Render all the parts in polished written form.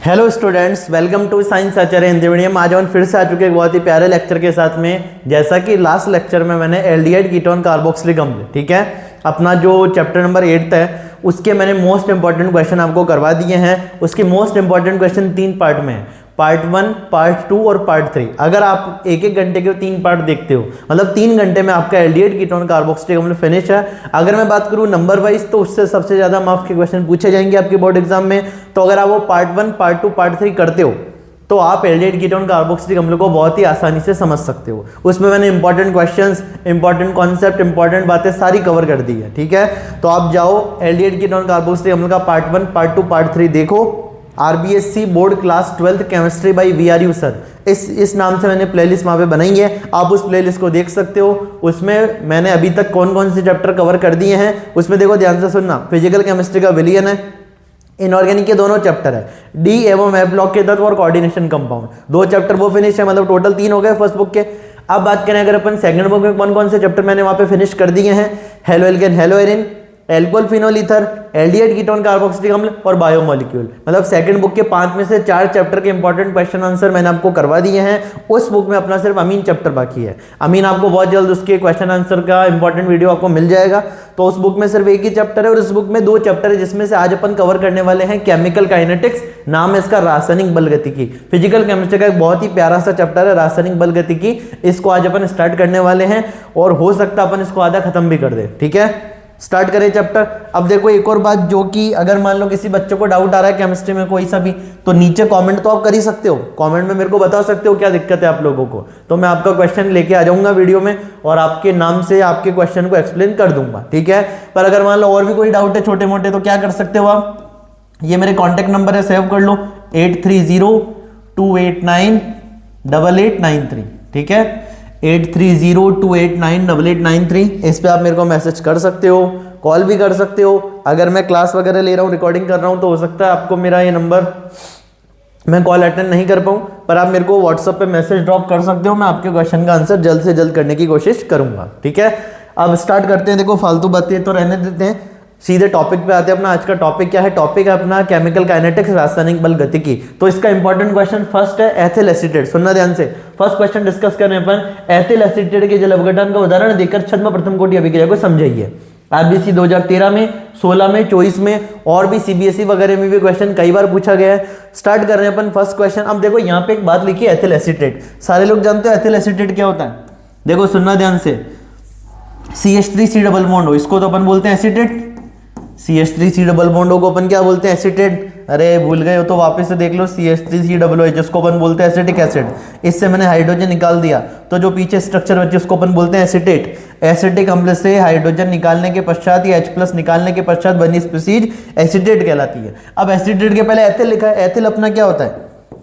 Hello students, welcome to science Acharya Hindi medium. आज हम फिर से आ चुके हैं एक बहुत ही प्यारे लेक्चर के साथ में। जैसा कि लास्ट लेक्चर में मैंने एल्डिहाइड कीटोन कार्बोक्सिलिक अम्ल, ठीक है, अपना जो चैप्टर नंबर 8 है उसके मैंने मोस्ट इंपॉर्टेंट क्वेश्चन आपको करवा दिए हैं। उसके मोस्ट इंपॉर्टेंट क्वेश्चन 3 पार्ट में है, पार्ट 1, पार्ट 2 और पार्ट 3। अगर आप एक एक घंटे के 3 पार्ट देखते हो, मतलब 3 घंटे में आपका एल्डिहाइड कीटोन कार्बोक्सिलिक अम्ल फिनिश है। अगर मैं बात करूं नंबर वाइज, तो उससे सबसे ज्यादा मार्क्स के क्वेश्चन पूछे जाएंगे आपके बोर्ड एग्जाम में। तो अगर आप वो पार्ट 1, पार्ट 2, पार्ट 3 करते हो तो आप एल्डिहाइड कीटोन कार्बोक्सिलिक अम्ल को बहुत ही आसानी से समझ सकते हो। उसमें मैंने important questions, important concept, important बातें सारी कवर कर दी है, ठीक है। तो आप जाओ एल्डिहाइड कीटोन कार्बोक्सिलिक अम्ल का पार्ट 1, पार्ट 2, पार्ट 3 देखो। RBSC board class 12th chemistry by VRU sir, इस नाम से मैंने प्लेलिस्ट वहाँ पे बनाई है, आप उस प्लेलिस्ट को देख सकते हो। उसमें मैंने अभी तक कौन कौन से चैप्टर कवर कर दिए हैं उसमें देखो, ध्यान से सुनना। फिजिकल केमिस्ट्री का विलियन है, इनऑर्गेनिक के दोनों चैप्टर है, डी एवं एफ ब्लॉक के तत्व और कोऑर्डिनेशन कंपाउंड, 2 चैप्टर वो फिनिश है, मतलब टोटल 3 हो गए फर्स्ट बुक के। अब बात करें अगर अपन सेकंड बुक में कौन कौन से चैप्टर मैंने वहाँ पे फिनिश कर दिए हैं, halo alkane, hello Erin, alcohol phenol ether, aldehyde ketone carboxylic अम्ल और बायोमोलिक्यूल। मतलब सेकंड बुक के 5 में से 4 चैप्टर के इंपॉर्टेंट क्वेश्चन आंसर मैंने आपको करवा दिए हैं। उस बुक में अपना सिर्फ अमीन चैप्टर बाकी है। अमीन आपको बहुत जल्द उसके क्वेश्चन आंसर का इंपॉर्टेंट वीडियो आपको मिल जाएगा। तो उस बुक में सिर्फ एक ही चैप्टर है और उस बुक में 2 चैप्टर है, जिसमें से आज अपन कवर करने वाले हैं केमिकल काइनेटिक्स, नाम है इसका रासायनिक बल गतिकी। फिजिकल केमिस्ट्री का एक बहुत ही प्यारा सा चैप्टर है रासायनिक बल गतिकी, इसको आज अपन स्टार्ट करने वाले हैं और हो सकता है अपन इसको आधा खत्म भी कर दे, ठीक है। स्टार्ट करें चैप्टर। अब देखो एक और बात, जो कि अगर मान लो किसी बच्चे को डाउट आ रहा है केमिस्ट्री में कोई सा भी, तो नीचे कमेंट तो आप कर ही सकते हो, कमेंट में मेरे को बता सकते हो क्या दिक्कत है आप लोगों को, तो मैं आपका क्वेश्चन लेके आ जाऊंगा वीडियो में और आपके नाम से आपके क्वेश्चन को एक्सप्लेन कर दूंगा, ठीक है। पर अगर मान लो और भी कोई डाउट है छोटे मोटे, तो क्या कर सकते हो आप, ये मेरे कॉन्टेक्ट नंबर है, सेव कर लो, 8302898893, ठीक है, 8302898893। इस पे आप मेरे को मैसेज कर सकते हो, कॉल भी कर सकते हो। अगर मैं क्लास वगैरह ले रहा हूँ, रिकॉर्डिंग कर रहा हूँ, तो हो सकता है आपको मेरा ये नंबर मैं कॉल अटेंड नहीं कर पाऊँ, पर आप मेरे को व्हाट्सएप पे मैसेज ड्रॉप कर सकते हो। मैं आपके क्वेश्चन का आंसर जल्द से जल्द करने की कोशिश करूंगा, ठीक है। अब स्टार्ट करते हैं। देखो फालतू बातें तो रहने देते हैं, सीधे टॉपिक पे आते हैं। अपना आज का टॉपिक क्या है, टॉपिक है अपना केमिकल काइनेटिक्स, रासायनिक बल गतिकी। तो इसका इंपॉर्टेंट क्वेश्चन फर्स्ट है एथिल एसीटेट, सुनना ध्यान से। फर्स्ट क्वेश्चन डिस्कस करने अपन एथिल एसीटेट के जल अपघटन का उदाहरण देकर छद्म प्रथम कोटि अभिक्रिया को समझाइए। आरबीसी 2013 में, 16 में, 24 में और भी सीबीएसई वगैरह में भी क्वेश्चन कई बार पूछा गया है। स्टार्ट कर रहे हैं अपन फर्स्ट क्वेश्चन। अब देखो यहाँ पे एक बात लिखी है एथिल एसीटेट, सारे लोग जानते हो एथिल एसीटेट क्या होता है। देखो सुनना ध्यान से, CH3C डबल बॉन्ड हो, इसको तो अपन बोलते हैं एसीटेट। CH3C डबल बॉन्ड को अपन क्या बोलते हैं, एसीटेट। अरे भूल गए हो तो वापस से देख लो, CH3COOH जिसको अपन बोलते हैं एसिटिक एसिड। इससे मैंने हाइड्रोजन निकाल दिया, तो जो पीछे स्ट्रक्चर बचे उसको अपन बोलते हैं एसीटेट। एसिटिक अम्ल से हाइड्रोजन निकालने के पश्चात या H+ निकालने के पश्चात बनी स्पीसीज एसीटेट कहलाती है। अब एसीटेट के पहले एथिल लिखा है, एथिल अपना क्या होता है,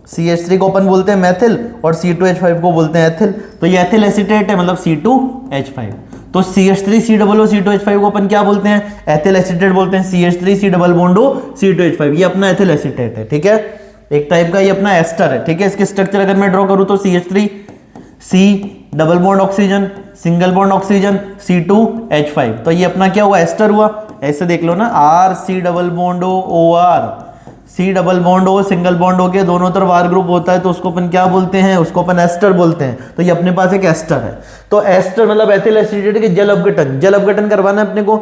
CH3 को अपन बोलते हैं मैथिल और C2H5 को बोलते हैं एथिल। तो ये एथिल एसीटेट है, मतलब C2H5। तो CH3COO2H5 को अपन क्या बोलते हैं, एथिल एसीटेट बोलते हैं। CH3C double bond O C2H5, ये अपना एथिल एसीटेट है, ठीक है। एक टाइप का ये अपना एस्टर है, ठीक है। इसके स्ट्रक्चर अगर मैं ड्रॉ करूं तो CH3C double bond oxygen, single bond oxygen, C2H5, तो ये अपना क्या हुआ, एस्टर हुआ। ऐसे देख लो ना, RC double bond OR, C double bond O single bond O के दोनों तरफ R ग्रुप होता है, तो उसको अपन क्या बोलते हैं, उसको अपन एस्टर बोलते हैं। तो ये अपने पास एक एस्टर है। तो एस्टर मतलब एथिल एसीटेट के जल अपघटन करवाना है अपने को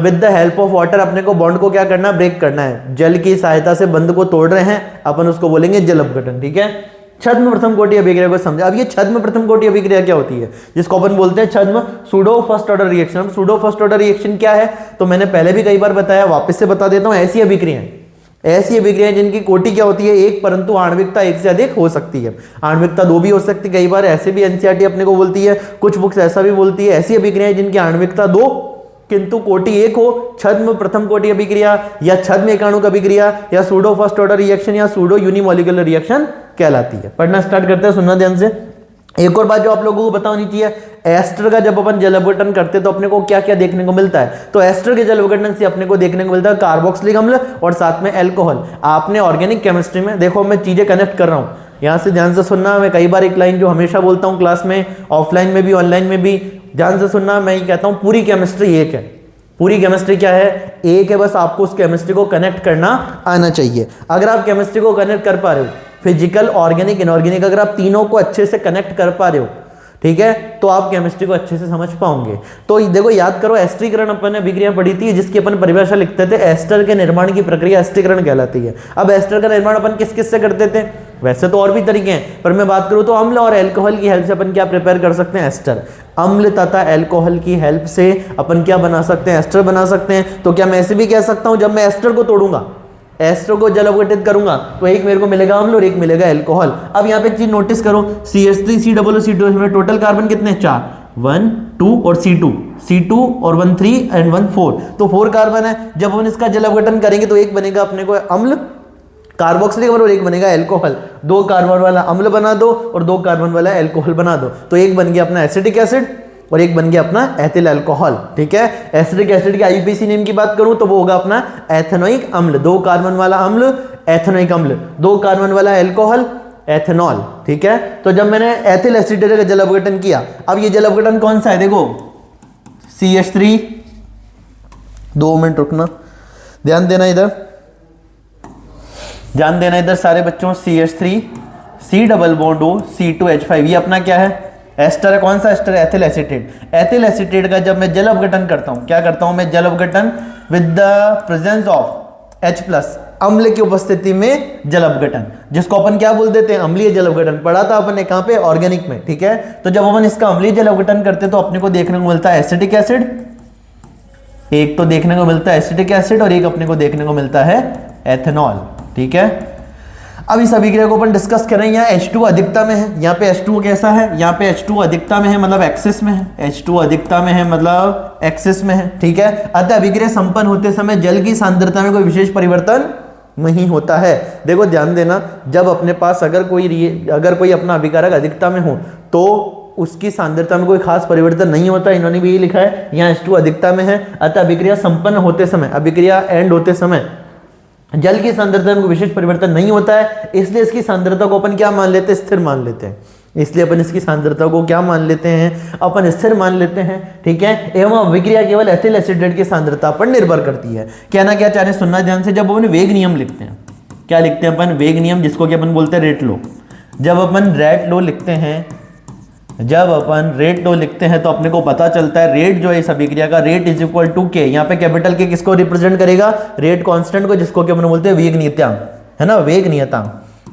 with the help of water. अपने को बॉन्ड को क्या करना है, ब्रेक करना है। जल की सहायता से बंध को तोड़ रहे हैं अपन, उसको बोलेंगे जल अपघटन, ठीक है। छद्म प्रथम कोटि अभिक्रिया को समझा। अब ये छद्म प्रथम कोटि अभिक्रिया क्या होती है, जिसको अपन बोलते हैं छद्म सूडो फर्स्ट ऑर्डर रिएक्शन। अब सूडो फर्स्ट ऑर्डर रिएक्शन क्या है, तो मैंने पहले भी कई बार बताया, वापस से बता देता हूं। ऐसी अभिक्रियाएं जिनकी कोटि क्या होती है, एक, परंतु आणविकता एक से अधिक हो सकती है। आणविकता 2 भी हो सकती है, कई बार ऐसे भी एनसीईआरटी अपने को बोलती है, कुछ बुक्स ऐसा भी बोलती है। ऐसी अभिक्रियाएं जिनकी आणविकता 2 किंतु कोटि 1 हो, छद्म प्रथम कोटि अभिक्रिया या छद्म एकाणुक अभिक्रिया या सूडो फर्स्ट ऑर्डर रिएक्शन या सूडो यूनिमॉलिक्यूलर रिएक्शन कहलाती है। पढ़ना स्टार्ट करते हैं, सुनना ध्यान से। एक और बात जो आप लोगों को पता होनी चाहिए, एस्टर का जब अपन जल अपघटन करते हैं तो अपने को क्या क्या देखने को मिलता है, तो एस्टर के जल अपघटन से अपने को देखने को मिलता है कार्बोक्सिलिक अम्ल और साथ में अल्कोहल। आपने ऑर्गेनिक केमिस्ट्री में देखो, मैं चीजें कनेक्ट कर रहा हूं, यहां से ध्यान से सुनना। मैं कई बार एक लाइन जो हमेशा बोलता हूं क्लास में, ऑफलाइन में भी ऑनलाइन में भी, ध्यान से सुनना। मैं ये कहता हूं पूरी केमिस्ट्री एक है, पूरी केमिस्ट्री क्या है, एक है, बस आपको उस केमिस्ट्री को कनेक्ट करना आना चाहिए। अगर आप केमिस्ट्री को कनेक्ट कर पा रहे हो, फिजिकल, ऑर्गेनिक, इनऑर्गेनिक, अगर आप तीनों को अच्छे से कनेक्ट कर पा रहे हो, ठीक है, तो आप केमिस्ट्री को अच्छे से समझ पाओगे। तो देखो याद करो, एस्टरीकरण अपन ने अभिक्रिया पढ़ी थी, जिसकी अपन परिभाषा लिखते थे, एस्टर के निर्माण की प्रक्रिया एस्टरीकरण कहलाती है। अब एस्टर का निर्माण अपन किस किस से करते थे, वैसे तो और भी तरीके हैं, पर मैं बात करूं तो अम्ल और एल्कोहल की हेल्प से अपन क्या प्रिपेयर कर सकते हैं, एस्टर। अम्ल तथा एल्कोहल की हेल्प से अपन क्या बना सकते हैं, एस्टर बना सकते हैं। तो क्या मैं ऐसे भी कह सकता हूं, जब मैं एस्टर को तोड़ूंगा, एस्टर को जल अवगठित करूंगा, तो एक मेरे को मिलेगा अम्ल और एक मिलेगा एल्कोहल। अब यहाँ पे चीज नोटिस करो, CH3 COO में टोटल कार्बन कितने, 4, 1 2 और C2 और 1 3 एंड 1 4, तो 4 कार्बन है। जब हम इसका जल अवगठन करेंगे तो एक बनेगा अपने को अम्ल कार्बोक्सिलिक और एक बनेगा एल्कोहल। 2 कार्बन वाला अम्ल बना दो और 2 कार्बन वाला एल्कोहल बना दो, तो एक बन गया अपना एसिटिक एसिड और एक बन गया अपना एथिल अल्कोहल। ठीक है, एसिटिक एसिड के आईयूपीएसी नेम की बात करूं तो वो होगा अपना एथेनोइक अम्ल, 2 कार्बन वाला अम्ल एथेनोइक अम्ल, 2 कार्बन वाला एल्कोहल एथेनॉल। ठीक है, तो जब मैंने एथिल एसिटेट का जल अपघटन किया, अब ये जल अपघटन कौन सा है, देखो CH3, 2 मिनट रुकना, ध्यान देना इधर, ध्यान देना इधर सारे बच्चों, CH3 C double bond O C2H5, ये अपना क्या है, एस्टर है। कौन सा एस्टर है, एथिल एसिटेट। एथिल एसिटेट का जब मैं जल अपघटन करता हूं, क्या करता हूं मैं, जल अपघटन with the presence of H+, अम्ल की उपस्थिति में जल अपघटन, जिसको अपन क्या बोल देते हैं, अम्लीय जल अपघटन। पढ़ा था अपन ने कहां पे, ऑर्गेनिक में। ठीक है, तो जब अपन इसका अम्लीय जल अपघटन करते तो अपने को देखने को मिलता है एसिटिक एसिड, एक तो देखने को मिलता है एसिटिक एसिड और एक अपने को देखने को मिलता है एथेनॉल। ठीक है, अब इस अभिक्रिया को अपन डिस्कस करें। यहाँ H2 अधिकता में है, यहाँ पे H2 कैसा है, यहाँ पे H2 अधिकता में है मतलब एक्सिस में है, H2 अधिकता में है मतलब एक्सिस में है। ठीक है, अतः अभिक्रिया संपन्न होते समय जल की सांद्रता में कोई विशेष परिवर्तन नहीं होता है। देखो ध्यान देना, जब अपने पास अगर कोई अपना अभिकारक अधिकता में हो तो उसकी सांद्रता में कोई खास परिवर्तन नहीं होता। इन्होंने भी ये लिखा है, यहाँ H2 अधिकता में है, अतः अभिक्रिया संपन्न होते समय, अभिक्रिया एंड होते समय जल की सांद्रता में कोई विशेष परिवर्तन नहीं होता है, इसलिए इसकी सांद्रता को अपन क्या मान लेते हैं, स्थिर मान लेते हैं। इसलिए अपन इसकी सांद्रता को क्या मान लेते हैं, अपन स्थिर मान लेते हैं। ठीक है, एवं अभिक्रिया केवल एथिल एसिटेट की सांद्रता पर निर्भर करती है। कहना क्या चाह रहे हैं, सुनना ध्यान से। जब अपन वेग नियम लिखते हैं, क्या लिखते हैं अपन, वेग नियम, जिसको कि अपन बोलते हैं रेट लो। जब अपन रेट लो लिखते हैं, जब अपन रेट लो लिखते हैं तो अपने को पता चलता है रेट जो है इस अभिक्रिया का, रेट इज इक्वल टू के, यहाँ पे कैपिटल के किसको रिप्रेजेंट करेगा, रेट कांस्टेंट को, जिसको कि अपन बोलते हैं वेग नियतांक, है ना, वेग नियतांक।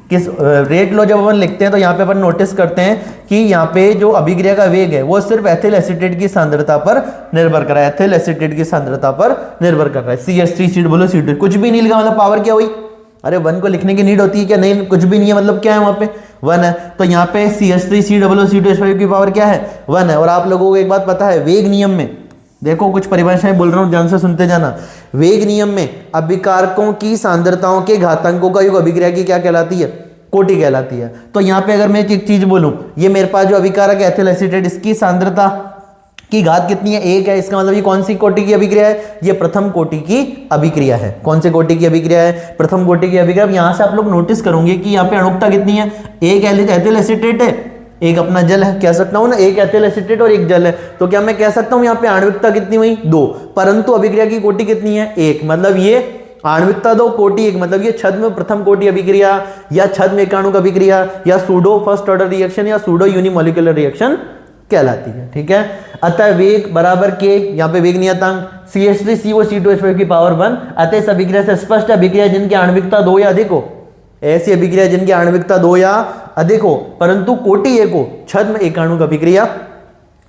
किस रेट लो जब अपन लिखते हैं तो यहाँ पे अपन नोटिस करते हैं कि यहाँ पे जो अभिक्रिया का वेग है वो सिर्फ एथिल एसिटेट की सांद्रता पर निर्भर कर रहा है, एथिल एसिटेट की सांद्रता पर निर्भर कर रहा है। CH3 C2, कुछ भी नहीं लिखा मतलब पावर क्या हुई, अरे 1 को लिखने की नीड होती है क्या, नहीं, कुछ भी नहीं है, मतलब क्या है वहां पे 1 है। तो यहाँ पे CH3 C2H5 की पावर क्या है, 1 है। और आप लोगों को एक बात पता है, वेग नियम में देखो कुछ परिभाषाएं बोल रहा हूं, ध्यान से सुनते जाना। वेग नियम में अभिकारकों की सांद्रताओं के घातांकों का योग अभिक्रिया की क्या कहलाती है, कोटि कहलाती है। तो यहाँ पे अगर मैं एक चीज बोलूं, ये मेरे पास जो अभिकारक है एथिल एसिटेट, इसकी सांद्रता की घात कितनी है, 1 है। इसका मतलब ये कौन सी कोटि की अभिक्रिया है, ये प्रथम कोटि की अभिक्रिया है। कौन से कोटि की अभिक्रिया है, प्रथम कोटि की अभिक्रिया। यहां से आप लोग नोटिस करोगे कि यहाँ पे अणुकता कितनी है, एक एथिल एसिटेट है, एक अपना जल है, कह सकता हूं ना, एक एथिल एसिटेट और एक जल है। तो क्या मैं कह सकता हूं यहाँ पे आणविकता कितनी हुई, 2, परंतु अभिक्रिया की कोटि कितनी है, 1। मतलब ये आणविकता 2, कोटि 1, मतलब ये छद्म प्रथम कोटि अभिक्रिया या छद्म एकाणुक अभिक्रिया या सूडो फर्स्ट ऑर्डर रिएक्शन या सूडो यूनिमोलिकुलर रिएक्शन कहलाती है। ठीक है, अतः वेग बराबर के, यहाँ पे वेग नियतांक CH3 CO C2H5 की पावर 1। अतः इस अभिक्रिया से स्पष्ट अभिक्रिया जिनकी आणविकता 2 या अधिक हो, ऐसी अभिक्रिया जिनकी आणविकता 2 या अधिक हो परंतु कोटि 1 हो, छद्म एकाणुक अभिक्रिया।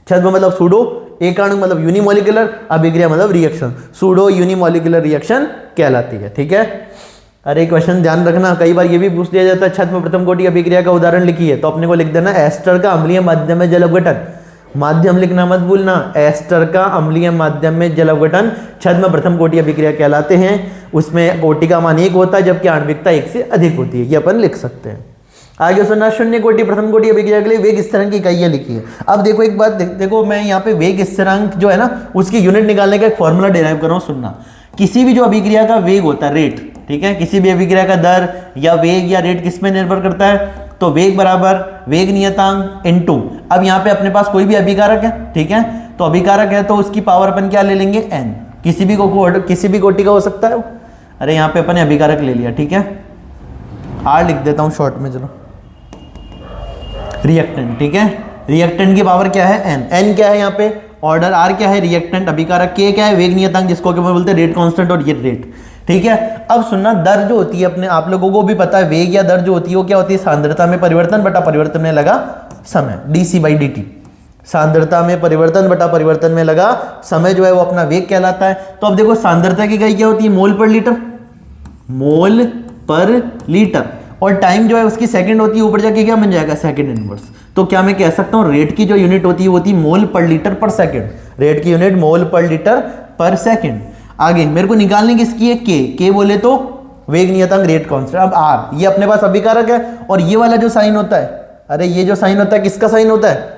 छद्म मतलब सूडो, एकाणुक मतलब यूनिमोलिकुलर, अभिक्रिया मतलब रिएक्शन, सूडो यूनिमोलिकुलर रिएक्शन कहलाती है। ठीक है, अरे क्वेश्चन ध्यान रखना, कई बार ये भी पूछ लिया जाता है छद्म प्रथम कोटि अभिक्रिया का उदाहरण लिखिए, तो अपने को लिख देना एस्टर का अम्लीय माध्यम में जल अपघटन। माध्यम लिखना मत भूलना, एस्टर का अम्लीय माध्यम में जल अपघटन छद्म प्रथम कोटि अभिक्रिया कहलाते हैं। उसमें कोटि का मान 1 होता है जबकि आणविकता 1 से अधिक होती है, ये अपन लिख सकते हैं। आगे सुनना, शून्य कोटि प्रथम कोटि अभिक्रिया के लिए वेग स्थिरांक की इकाइयां लिखिए। अब देखो एक बात देखो, मैं यहाँ पे वेग स्थिरांक जो है ना उसकी यूनिट निकालने का एक फॉर्मूला डिराइव कर रहा हूँ। सुनना, किसी भी जो अभिक्रिया का वेग होता है, रेट, ठीक है, किसी भी अभिक्रिया का दर या वेग या रेट किस में निर्भर करता है, तो वेग बराबर वेग नियतांक इनटू, अब यहाँ पे अपने पास कोई भी अभिकारक है, ठीक है, तो अभिकारक है तो उसकी पावर अपन क्या ले लेंगे, n। किसी भी कोटि का हो सकता है वो। अरे यहाँ पे अपन ने अभिकारक ले लिया, ठीक है, आर लिख देता हूँ शॉर्ट में, चलो, रिएक्टेंट, ठीक है, रिएक्टेंट की पावर क्या है एन, एन क्या है यहाँ पे ऑर्डर, आर क्या है रिएक्टेंट अभिकारक, के क्या है वेग नियतांक जिसको कि बोलते हैं रेट कांस्टेंट और ये रेट, ठीक है। अब सुनना, दर जो होती है अपने आप लोगों को भी पता है, वेग या दर जो होती है वो क्या होती है, सांद्रता में परिवर्तन बटा परिवर्तन में लगा समय, डीसी बाई डी टी। सांद्रता में परिवर्तन बटा परिवर्तन में लगा समय जो है वो अपना वेग कहलाता है। तो अब देखो सांद्रता की इकाई क्या होती है, मोल पर लीटर, मोल पर लीटर, और टाइम जो है उसकी सेकंड होती है, ऊपर जाके क्या बन जाएगा सेकंड इनवर्स। तो क्या मैं कह सकता हूं रेट की जो यूनिट होती है वो होती है मोल पर लीटर पर सेकंड, रेट की यूनिट मोल पर लीटर पर सेकंड। आगे मेरे को निकालने किसकी है, के बोले तो वेग नियतांक रेट कांस्टेंट। अब आर ये अपने पास अभिकारक है, और ये वाला जो साइन होता है, अरे ये जो साइन होता है किसका साइन होता है,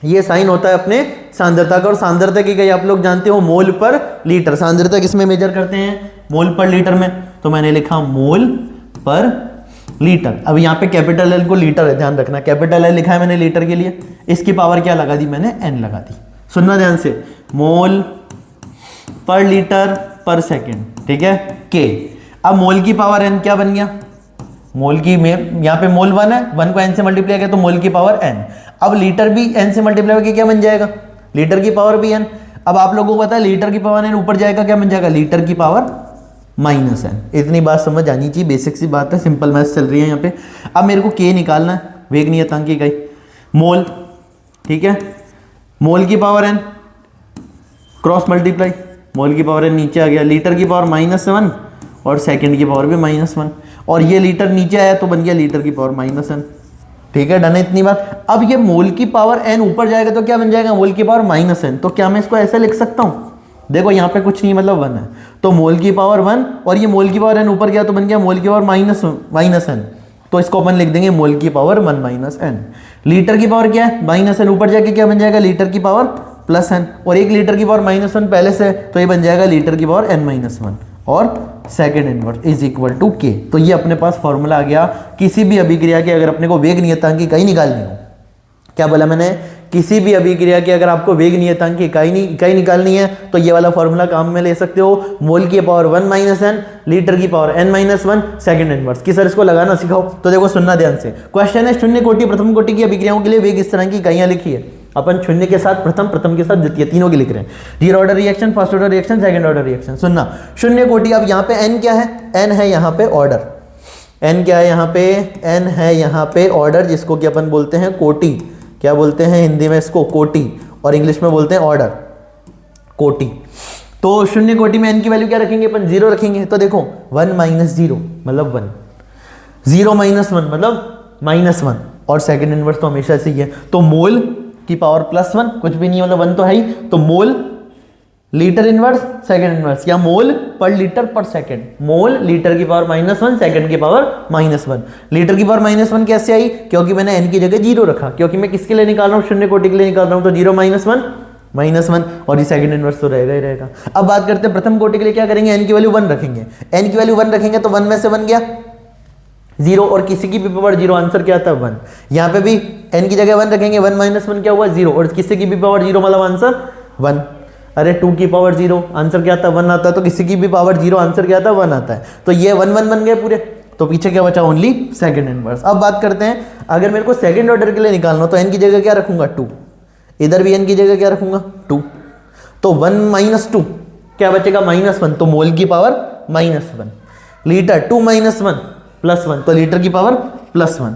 ये साइन होता है अपने सांद्रता का, और सांद्रता की इकाई आप लोग जानते हो मोल पर लीटर। सांद्रता किसमें मेजर करते हैं, मोल पर लीटर में, तो मैंने लिखा मोल पर लीटर। अब यहाँ पे कैपिटल एल को लीटर है, ध्यान रखना, कैपिटल एल लिखा है मैंने लीटर के लिए, इसकी पावर क्या लगा दी मैंने, एन लगा दी। सुनना ध्यान से, मोल पर लीटर पर सेकंड, ठीक है, के। अब मोल की पावर एन क्या बन गया, मोल की में यहाँ पे मोल 1 है, 1 को n से मल्टीप्लाई किया तो मोल की पावर n। अब लीटर भी n से मल्टीप्लाई होकर क्या बन जाएगा, लीटर की पावर भी n। अब आप लोगों को पता है लीटर की पावर n ऊपर जाएगा क्या बन जाएगा, लीटर की पावर माइनस n। इतनी बात समझ आनी चाहिए, बेसिक सी बात है, सिंपल मैथ्स चल रही है यहाँ पे। अब मेरे को k निकालना है, वेग नियतांक की इकाई मोल, ठीक है, मोल की पावर n क्रॉस मल्टीप्लाई, मोल की पावर n नीचे आ गया, लीटर की पावर -1 और सेकंड की पावर भी -1, और ये लीटर नीचे आया तो बन गया लीटर की पावर -n, ठीक है, डन है इतनी बात। अब ये मोल की पावर n ऊपर जाएगा तो क्या बन जाएगा, मोल की पावर -n। तो क्या मैं इसको ऐसे लिख सकता हूँ, देखो यहाँ पे कुछ नहीं मतलब 1 है, तो मोल की पावर 1 और ये मोल की पावर n ऊपर गया तो बन गया मोल की पावर -n। तो इसको अपन लिख देंगे मोल की पावर 1 -n। लीटर की पावर क्या है, -n, ऊपर जाके क्या बन जाएगा, लीटर की पावर +n, और 1 लीटर की पावर -1 पहले से, तो ये बन जाएगा लीटर की पावर n-1 और second inverse is equal to k. तो ये अपने पास फॉर्मूला आ गया किसी भी अभिक्रिया की अगर अपने को वेग नियतांक की इकाई निकालनी हो। क्या बोला मैंने, किसी भी अभिक्रिया की अगर आपको वेग नियतांक की इकाई निकालनी है तो ये वाला फॉर्मूला काम में ले सकते हो, मोल की पावर 1 -n, लीटर की पावर n-1, सेकंड इनवर्स की। सर इसको लगाना सिखाओ, तो देखो सुनना ध्यान से, क्वेश्चन है शून्य कोटि प्रथम कोटि की अभिक्रियाओं के लिए वेग इस तरह की इकाइयां लिखी है। अपन शून्य के साथ प्रथम के साथ द्वितीय, तीनों की लिख रहे हैं, zero order reaction, first order reaction, second order reaction. सुनना, शून्य कोटि, अब यहाँ पे n क्या है, n है यहाँ पे ऑर्डर, n क्या है यहाँ पे, n है यहाँ पे ऑर्डर, जिसको कि अपन बोलते हैं कोटि। क्या बोलते हैं हिंदी में इसको, कोटि, और इंग्लिश में बोलते हैं ऑर्डर, कोटि। तो शून्य कोटि में n की वैल्यू क्या रखेंगे अपन, 0 रखेंगे। तो देखो 1 - 0 मतलब 1, 0 - 1 मतलब -1, और सेकंड इनवर्स तो हमेशा से ही है। तो मोल की पावर +1, कुछ भी नहीं मतलब 1 तो है ही, तो mole litre inverse second inverse, या मोल पर लीटर पर सेकंड, मोल लीटर की पावर -1 सेकंड की पावर -1। लीटर की पावर -1 कैसे आई, क्योंकि मैंने n की जगह 0 रखा, क्योंकि मैं किसके लिए निकाल रहा हूँ, शून्य कोटि के लिए निकाल रहा हूँ, तो 0 - 1 और ये सेकंड इनवर्स तो रहेगा ही रहेगा। अब बात करते हैं प्रथम कोटि के लिए, क्या करेंगे, n की वैल्यू 1 रखेंगे, n की वैल्यू 1 रखेंगे तो 1 में से 1 गया 0, और किसी की भी पावर 0, आंसर क्या आता है 1। यहाँ पे भी n की जगह 1 रखेंगे, 1 - 1 क्या हुआ 0, और किसी की भी पावर 0 मतलब आंसर 1। अरे 2 की पावर 0, आंसर क्या आता है 1 आता है, तो किसी की भी पावर 0, आंसर क्या आता है 1 आता है। तो ये 1 1 बन गए पूरे, तो पीछे क्या बचा, ओनली सेकंड इनवर्स। अब बात करते हैं, अगर मेरे को सेकंड ऑर्डर के लिए निकालना हो तो n की जगह क्या रखूंगा 2, इधर भी n की जगह क्या रखूंगा 2, तो 1 - 2 क्या बचेगा -1, तो मोल की पावर -1, लीटर 2 - 1 +1, तो लीटर की पावर +1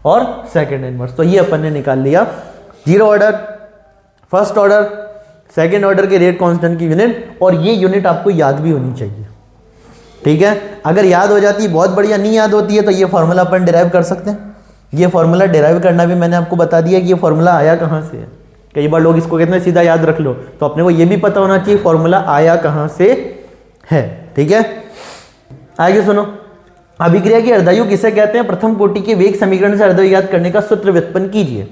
और सेकंड इनवर्स। तो ये अपन ने निकाल लिया zero order, first order, second order के रेट कांस्टेंट की यूनिट, और ये यूनिट आपको याद भी होनी चाहिए, ठीक है। अगर याद हो जाती है बहुत बढ़िया, नहीं याद होती है तो ये फॉर्मूला अपन डिराइव कर सकते हैं। ये फॉर्मूला डिराइव करना भी मैंने आपको बता दिया कि ये फॉर्मूला आया कहाँ से है। कई बार लोग इसको कहते हैं सीधा याद रख लो, तो अपने को ये भी पता होना चाहिए फॉर्मूला आया कहाँ से है, ठीक है। आगे सुनो, अभिक्रिया की अर्धायु किसे कहते हैं, प्रथम कोटि के वेग समीकरण से अर्धायु ज्ञात करने का सूत्र व्युत्पन्न कीजिए।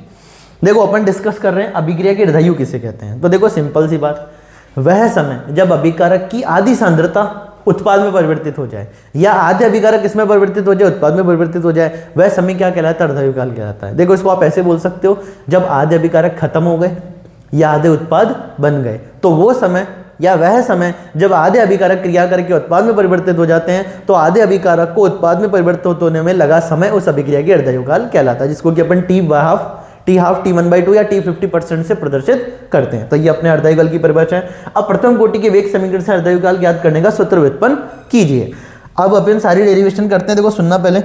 देखो अपन डिस्कस कर रहे हैं अभिक्रिया की अर्धायु किसे कहते हैं, तो देखो सिंपल सी बात, वह समय जब अभिकारक की आधी सांद्रता उत्पाद में परिवर्तित हो जाए, या आधे अभिकारक किसमें परिवर्तित हो जाए, उत्पाद में परिवर्तित हो जाए, वह समय क्या कहलाता है, अर्धायु काल कहलाता है। देखो इसको आप ऐसे बोल सकते हो, जब आधे अभिकारक खत्म हो गए या आधे उत्पाद बन गए, तो वो समय या वह समय जब आधे अभिकारक क्रिया करके उत्पाद में परिवर्तित हो जाते हैं, तो आधे अभिकारक को उत्पाद में परिवर्तित होने में लगा समय उस अभिक्रिया की अर्धयुगकाल कहलाता है, जिसको कि अपन T1/2 T1/2 या T50% से प्रदर्शित करते हैं। तो ये अपने अर्धयुगकाल की परिभाषा है। अब प्रथम कोटि के वेग समीकरण से अर्धयुगकाल ज्ञात करने का सूत्र व्युत्पन्न कीजिए। अब अपन सारी डेरिवेशन करते हैं, देखो सुनना पहले,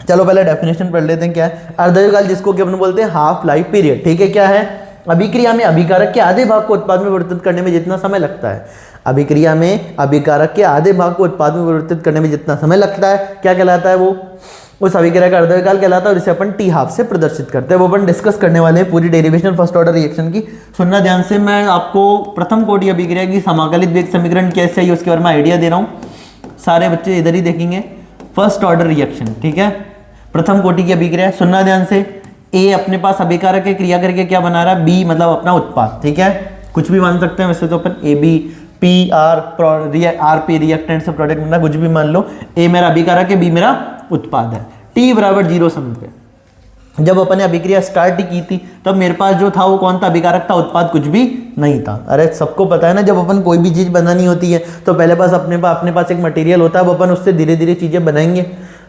चलो पहले डेफिनेशन पढ़ लेते हैं क्या है अर्धयुगकाल, जिसको कि अपन बोलते हैं हाफ लाइफ पीरियड। ठीक है, क्या है? अभिक्रिया में अभिकारक के आधे भाग को उत्पाद में परिवर्तित करने में जितना समय लगता है, अभिक्रिया में अभिकारक के आधे भाग को उत्पाद में परिवर्तित करने में जितना समय लगता है, क्या कहलाता है? वो उस अभिक्रिया का अर्धयुगकाल कहलाता है, और इसे अपन टी हाफ से प्रदर्शित करते हैं। वो अपन डिस्कस करने वाले हैं पूरी डेरिवेशन फर्स्ट ऑर्डर रिएक्शन की। सुनना ध्यान से, मैं आपको प्रथम कोटि अभिक्रिया की समाकलित वेग समीकरण कैसे है उसके बारे में आइडिया दे रहा हूँ। सारे बच्चे इधर ही देखेंगे, फर्स्ट ऑर्डर रिएक्शन। ठीक है, प्रथम कोटि की अभिक्रिया, सुनना ध्यान से। ए अपने पास अभिकारक के क्रिया करके क्या बना रहा है? बी मतलब अपना उत्पाद। ठीक है, कुछ भी मान सकते हैं वैसे तो अपन, a b p r r p reactant से प्रोडक्ट बनना, कुछ भी मान लो। ए मेरा अभिकारक है, बी मेरा उत्पाद है। टी बराबर 0 समय पे जब अपन ने अभिक्रिया स्टार्ट की थी, तब मेरे पास जो था वो कौन था? अभिकारक था, उत्पाद कुछ भी नहीं था। अरे सबको पता है ना, जब अपन कोई भी चीज बनानी होती है तो पहले अपने पास एक मटेरियल होता है, वो अपन उससे धीरे धीरे चीजें बनाएंगे।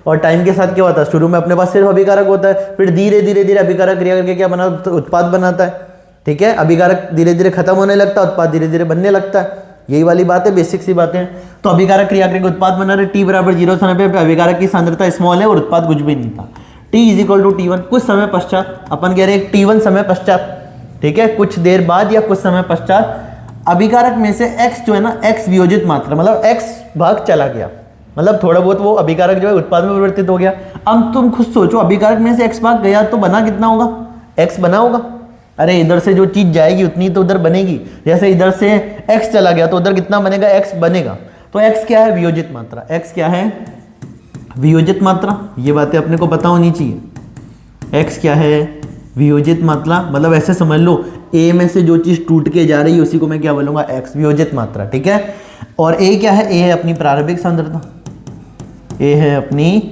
और टाइम के साथ क्या होता है? शुरू में अपने पास सिर्फ अभिकारक होता है, फिर धीरे धीरे अभिकारक क्रिया करके क्या बना? उत्पाद बनाता है। ठीक है, अभिकारक धीरे धीरे खत्म होने लगता है, उत्पाद धीरे धीरे बनने लगता है। यही वाली बात है, बेसिक सी बातें हैं। तो अभिकारक क्रिया करके उत्पाद बना रहे, टी बराबर 0 समय पे अभिकारक की सांद्रता स्मॉल है और उत्पाद कुछ भी नहीं था। T is equal to T1, कुछ समय पश्चात, अपन कह रहे हैं T1 समय पश्चात। ठीक है, कुछ देर बाद या कुछ समय पश्चात अभिकारक में से x जो है ना, x वियोजित मात्रा, मतलब x भाग चला गया, मतलब थोड़ा बहुत वो अभिकारक जो है उत्पाद में परिवर्तित हो गया। अब तुम खुद सोचो, अभिकारक में से x भाग गया तो बना कितना होगा? x बना होगा। अरे इधर से जो चीज जाएगी उतनी तो उधर बनेगी। जैसे इधर से x चला गया तो उधर कितना बनेगा? x बनेगा। तो x क्या है? वियोजित मात्रा। x क्या है? वियोजित मात्रा। ये बातें अपने को पता होनी चाहिए। x क्या है? वियोजित मात्रा। मतलब ऐसे समझ लो, a में से जो चीज टूट के जा रही है उसी को मैं क्या बोलूंगा? x, वियोजित मात्रा। ठीक है, और a क्या है? a है अपनी प्रारंभिक सांद्रता। a है अपनी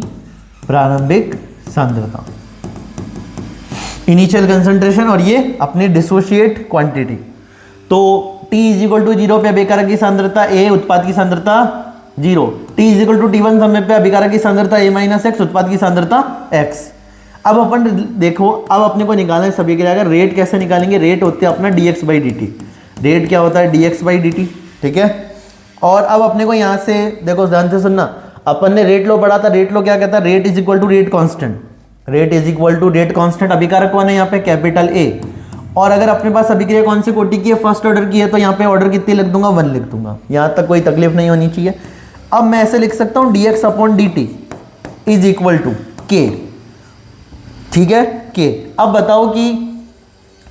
प्रारंभिक सांद्रता, इनिशियल कंसंट्रेशन, और ये अपनी डिसोशिएट क्वांटिटी। तो T इज इक्वल टू 0 पे अभिकारक की सांद्रता A, उत्पाद की सांद्रता 0। T is equal to T1 समय पे अभिकारक की सांद्रता A माइनस एक्स, उत्पाद की सांद्रता x। अब अपन देखो, अब अपने को निकालना है सभी के रेट। कैसे निकालेंगे? रेट होते हैं अपना dx/dt। रेट क्या होता है? dx/dt। ठीक है, और अब अपने को यहाँ से देखो, ध्यान से सुनना, अपन ने रेट लो पढ़ा था। रेट लो क्या कहता है? Rate is equal to rate constant. Rate is equal to rate constant. अभिकारक कौन है यहाँ पे? Capital A। और अगर अपने पास अभिक्रिया कौन सी कोटि की है? फर्स्ट ऑर्डर की है, तो यहाँ पे ऑर्डर कितनी लिख दूंगा? 1 लिख दूंगा। यहाँ तक कोई तकलीफ नहीं होनी चाहिए। अब मैं ऐसे लिख सकता हूँ dx/dt is equal to k। ठीक है, k। अब बताओ कि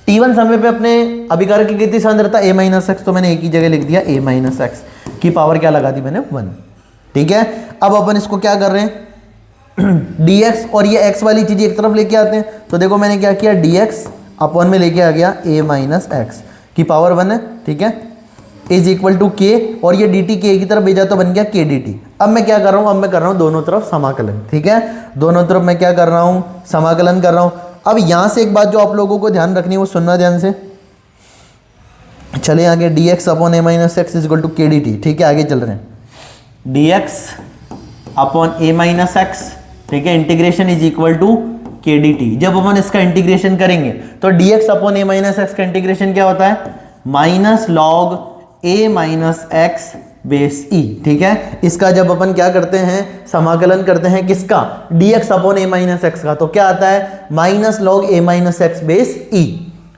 T1 समय पे अपने अभिकारक की कितनी सांद्रता? A minus x. तो मैंने एक ही जगह लिख दिया A माइनस एक्स की पावर क्या लगा दी मैंने? 1। ठीक है, अब अपन इसको क्या कर रहे हैं? dx और ये x वाली चीज एक तरफ लेके आते हैं। तो देखो मैंने क्या किया? dx अपॉन में लेके आ गया a माइनस एक्स की पावर 1 है। ठीक है, इज इक्वल टू k, और ये dt k की तरफ भेजा तो बन गया k dt। अब मैं क्या कर रहा हूँ? अब मैं कर रहा हूँ दोनों तरफ समाकलन। ठीक है, दोनों तरफ मैं क्या कर रहा हूँ? समाकलन कर रहा हूँ। अब यहां से एक बात जो आप लोगों को ध्यान रखनी है वो सुनना ध्यान से। चले आगे, dx upon a minus x is equal to k dt। ठीक है, आगे चल रहे हैं। dx upon a minus x, ठीक है, integration is equal to k d t. जब अपन इसका इंटीग्रेशन करेंगे तो dx upon a minus x का इंटीग्रेशन क्या होता है? Minus log a minus x base e. ठीक है, इसका जब अपन क्या करते हैं? समाकलन करते हैं किसका? dx upon a minus x का, तो क्या आता है? Minus log a minus x base e.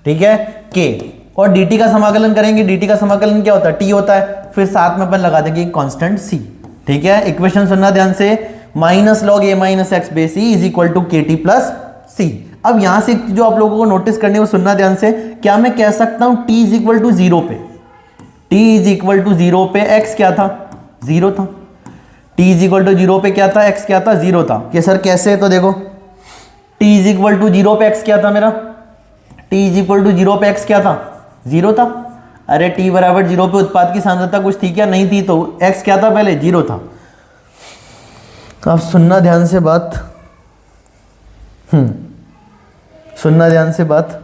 ठीक है, k। और dt का समाकलन करेंगे, dt का समाकलन क्या होता है? t होता है, फिर साथ में अपन लगा देंगे कांस्टेंट c। ठीक है, इक्वेशन सुनना ध्यान से, minus log a minus x base e is equal to k t plus c. अब यहां से जो आप लोगों को नोटिस करने वो सुनना ध्यान से, क्या मैं कह सकता हूं t इज इक्वल टू 0 पे? t इज इक्वल टू 0 पे x क्या था? 0 था। t इज इक्वल टू 0 पे क्या था? x क्या था? 0 था। कि सर कैसे? तो देखो, t इज इक्वल टू 0 पे x क्या था मेरा? t इज इक्वल टू 0 पे x क्या था? 0 था। अरे t बराबर 0 पे उत्पाद की सांद्रता कुछ थी क्या? नहीं थी। तो x क्या था पहले? 0 था। तो आप सुनना ध्यान से बात, सुनना ध्यान से बात।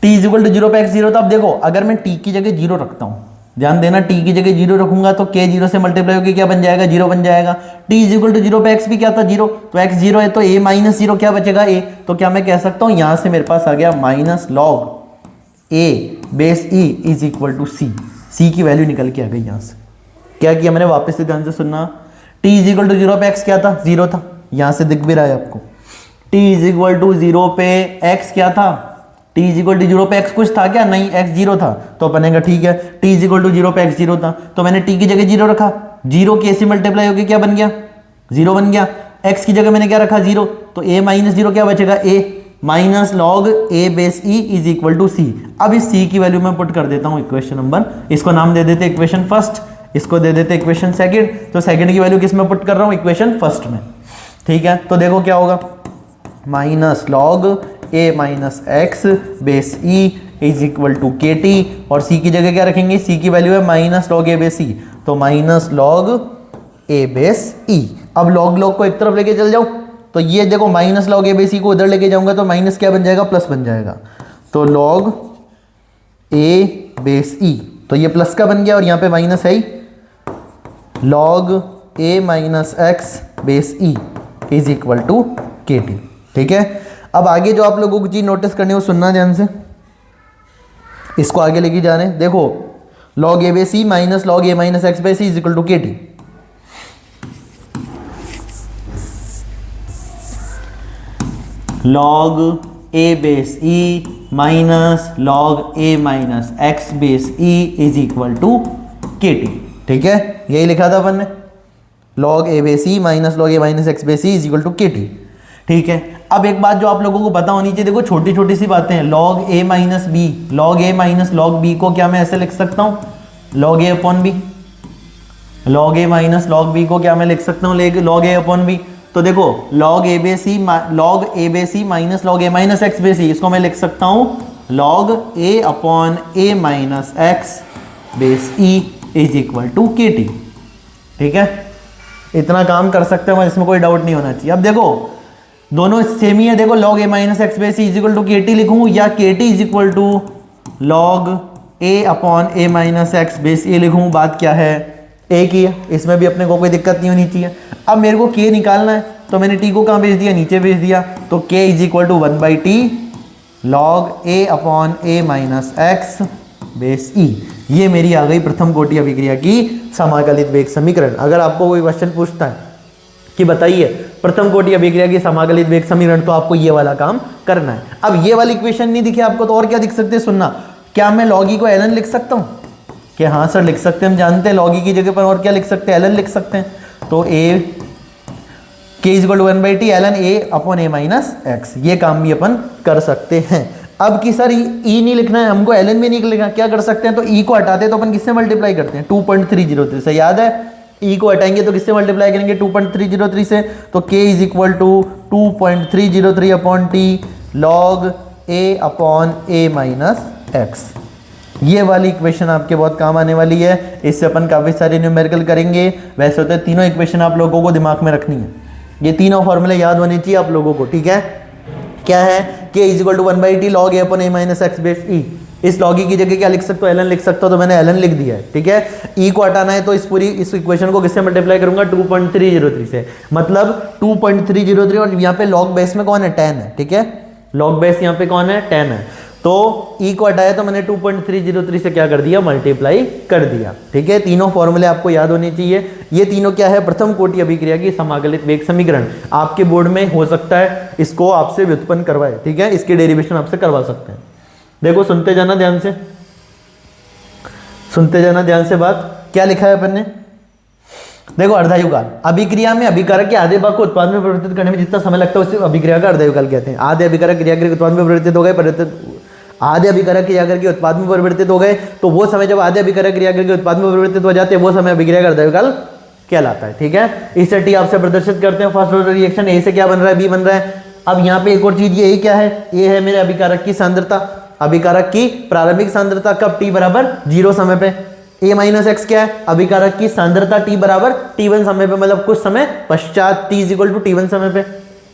t इज इक्वल टू 0 पे x 0 था। अब देखो, अगर मैं t की जगह 0 रखता हूं, ध्यान देना, टी की जगह 0 रखूंगा तो के 0 से मल्टीप्लाई होकर क्या बन जाएगा, 0 बन जाएगा। टी इज इक्वल टू 0 पे एक्स भी क्या था, 0, तो एक्स 0 है तो ए माइनस 0 क्या बचेगा, ए। तो क्या मैं कह सकता हूं यहां से मेरे पास आ गया minus log a base e is equal to सी। सी की वैल्यू निकल के आ गई यहां से। क्या किया मैंने, वापस से ध्यान से सुनना, टी इज इक्वल टू 0 पे एक्स क्या था, 0 था, यहां से दिख भी रहा है आपको। टी इज इक्वल टू 0 पे एक्स क्या था, टी इज इक्वल टू 0 पे एक्स कुछ था क्या, नहीं, एक्स 0 था। तो बनेगा ठीक है, टी इज इक्वल टू 0 पे एक्स 0 था, तो मैंने टी की जगह 0 रखा, 0 के से मल्टीप्लाई होकर क्या बन गया, 0 बन गया। एक्स की जगह मैंने क्या रखा, 0, तो ए माइनस 0 क्या बचेगा, a minus log a base e is equal to c. अब इस सी की वैल्यू मैं पुट कर देता हूं इक्वेशन नंबर, इसको नाम दे देते इक्वेशन फर्स्ट, इसको दे देते इक्वेशन सेकंड। तो सेकंड की वैल्यू किस में पुट कर रहा हूं, इक्वेशन फर्स्ट में, ठीक है। तो देखो क्या होगा, minus log a minus x base e is equal to k T, और सी की जगह क्या रखेंगे, सी की वैल्यू है माइनस लॉग ए बेस ई, तो माइनस लॉग ए बेस ई। अब लॉग लॉग को एक तरफ लेके चल जाऊं, तो ये देखो माइनस लॉग ए बेस ई को उधर लेके जाऊंगा तो माइनस क्या बन जाएगा, प्लस बन जाएगा। तो लॉग ए बेस ई, तो ये प्लस का बन गया और यहाँ पे माइनस है ही, log a minus x base e is equal to k t, ठीक है। अब आगे जो आप लोगों को चीज नोटिस करनी हो, सुनना ध्यान से, इसको आगे लेके जा रहे हैं। देखो log a base e minus log a minus x base e is equal to k t. Log a base e minus log a minus x base e is equal to k t, ठीक है, यही लिखा था अपन ने, log a base e minus log a minus x base e is equal to k t, ठीक है। अब एक बात जो आप लोगों को पता होनी चाहिए, देखो छोटी छोटी सी बातें हैं, log a minus B, log a minus log B को क्या मैं ऐसे लिख सकता हूँ, log a upon B, log a minus log B को क्या मैं लिख सकता हूँ, लॉग ए अपॉन बी। तो देखो log a base c minus log a minus x base c, इसको मैं लिख सकता हूँ log a upon a minus x base e is equal to k t, ठीक है। इतना काम कर सकते हैं, इसमें कोई डाउट नहीं होना चाहिए। अब देखो दोनों सेम ही है, देखो log a minus x base e is equal to k t लिखूँ या k t is equal to log a upon a minus x base a लिखूँ, बात क्या है, एक ही है, इसमें भी अपने को कोई दिक्कत नहीं होनी चाहिए। अब मेरे को के निकालना है, तो मैंने टी को कहाँ भेज दिया, नीचे भेज दिया, तो k is equal to 1 by t log a upon a minus x base e. ये मेरी आ गई प्रथम कोटि अभिक्रिया की समाकलित वेग समीकरण। अगर आपको कोई क्वेश्चन पूछता है कि बताइए प्रथम कोटि अभिक्रिया की समाकलित वेग समीकरण, तो आपको ये वाला काम करना है। अब ये वाली इक्वेशन नहीं दिखे आपको तो और क्या दिख सकते हैं, सुनना, क्या मैं लॉग ई को एल एन लिख सकता हूँ, कि हाँ सर लिख सकते हैं, हम जानते हैं लॉग ई की जगह पर और क्या लिख सकते हैं, एल एन लिख सकते हैं। तो a k is equal to 1 by t l n a upon a minus x, ये काम भी अपन कर सकते हैं। अब कि सर ई नहीं लिखना है हमको, एल एन भी नहीं लिखना, क्या कर सकते हैं, तो ई को हटाते हैं तो अपन किससे मल्टीप्लाई करते हैं, 2.303 से, याद है, ई को हटाएंगे तो किससे मल्टीप्लाई करेंगे, 2.303 से, तो k is equal to 2.303 upon t log a upon a minus x. ये वाली इक्वेशन आपके बहुत काम आने वाली है, इससे अपन काफ़ी सारे न्यूमेरिकल करेंगे। वैसे होते तीनों इक्वेशन आप लोगों को दिमाग में रखनी है, ये तीनों फॉर्मूले याद होने चाहिए आप लोगों को, ठीक है। क्या है, k is equal to 1 by t log a upon a minus x base e. इस लॉग ई की जगह क्या लिख सकते हो, एल एन लिख सकते हो, तो मैंने एल एन लिख दिया है, ठीक है। ई को हटाना है तो इस इक्वेशन को किससे मल्टीप्लाई करूंगा, 2.303 से, मतलब 2.303, और यहाँ पे लॉग बेस में कौन है, 10 है, ठीक है, लॉग बेस यहाँ पे कौन है, 10 है। तो ई को हटाया तो मैंने 2.303 से क्या कर दिया, मल्टीप्लाई कर दिया, ठीक है। तीनों फॉर्मूले आपको याद होने चाहिए। ये तीनों क्या है, प्रथम कोटि अभिक्रिया की समाकलित वेग समीकरण। आपके बोर्ड में हो सकता है इसको आपसे व्युत्पन्न करवाए, ठीक है, इसके डेरिवेशन आपसे करवा सकते हैं। देखो सुनते जाना ध्यान से, सुनते जाना ध्यान से, बात क्या लिखा है अपन ने, देखो अर्धायुकाल अभिक्रिया में अभिकारक के आधे भाग को उत्पाद में परिवर्तित करने में जितना समय लगता है उसे अभिक्रिया का अर्धायुकाल कहते हैं। आधे अभिकारक क्रिया के उत्पाद में परिवर्तित हो गए, आधे अभिकारक क्रिया करके उत्पाद में परिवर्तित हो गए, तो वो समय जब आधे अभिकारक क्रिया करके उत्पाद में परिवर्तित हो जाते हैं वो समय अभिक्रिया का अर्धायुकाल कहलाता है, ठीक है। इसे टी आपसे प्रदर्शित करते हैं, फर्स्ट ऑर्डर रिएक्शन ए से क्या बन रहा है, बी बन रहा है। अब यहाँ पे एक और चीज, ये क्या है, ये है मेरे अभिकारक की सांद्रता, अभिकारक की प्रारंभिक सांद्रता कब, टी बराबर 0 समय पे। ए माइनस एक्स क्या है, अभिकारक की सांद्रता टी बराबर t1 समय पे, मतलब कुछ समय पश्चात, t is equal to t1 समय पे,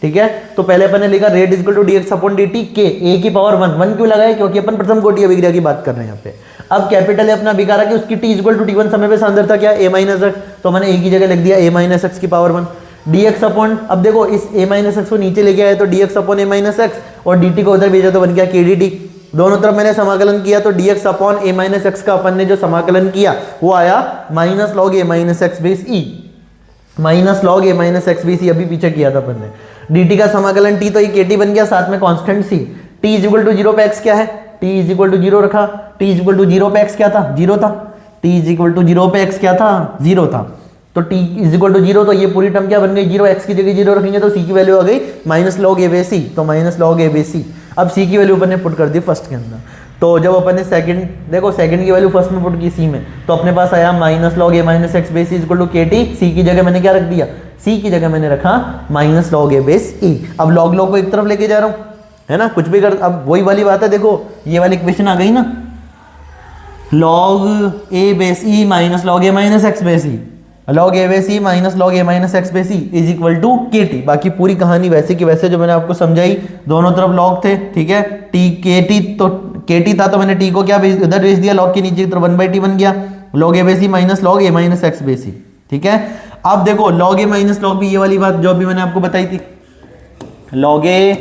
ठीक है। तो पहले अपन ने लिखा rate equal to dx upon dt k a की पावर 1 क्यों लगाए, क्योंकि अपन प्रथम कोटि अभिक्रिया की बात कर रहे हैं यहाँ पे। अब कैपिटल है अपना अभिकारा की, उसकी t इक्वल टू t1 समय पे सांद्रता क्या a माइनस एक्स, तो मैंने a की जगह लिख दिया a माइनस एक्स की पावर 1 dx अपॉन, अब देखो इस a माइनस एक्स को नीचे लेके आए तो dx upon a minus x और dt को उधर भेजा तो बन गया k dt। दोनों तरफ मैंने समाकलन किया तो dx upon a minus x का अपन ने जो समाकलन किया वो आया minus log a minus x base e, minus log a minus x base e अभी पीछे किया था अपन ने। dt का समाकलन t तो ये kt बन गया, साथ में constant c, t is equal to 0 पे x क्या है, t इज इक्वल टू 0 रखा, t इज इक्वल टू 0 पे x क्या था, 0 था, t इज इक्वल टू 0 पे x क्या था, 0 था, तो t इज इक्वल टू 0, तो ये पूरी टर्म क्या बन गई 0, x की जगह 0 रखेंगे तो c की वैल्यू आ गई minus log a base c, तो minus log a base c। अब c की वैल्यू अपन ने पुट कर दी फर्स्ट के अंदर, तो जब अपन ने सेकंड, देखो सेकंड की वैल्यू फर्स्ट में पुट की c में, तो अपने पास आया minus log a minus x base is equal to k T, सी की जगह मैंने क्या रख दिया, c की जगह मैंने रखा minus log a base e। अब लॉग लॉग को एक तरफ लेके जा रहा हूँ, है ना, कुछ भी कर, अब वही वाली बात है, देखो ये वाली इक्वेशन आ गई ना, log a base e minus log a minus x base e, log a base e minus log a minus x base e is equal to k t. बाकी पूरी कहानी वैसे की वैसे जो मैंने आपको समझाई, दोनों तरफ लॉग थे, ठीक है, टी के टी, तो के टी था तो मैंने टी को क्या इधर भेज दिया लॉग के नीचे, तो 1/t बन गया log a base e minus log a minus x base e, ठीक है। अब देखो log a minus log b, ये वाली बात जो अभी मैंने आपको बताई थी, log a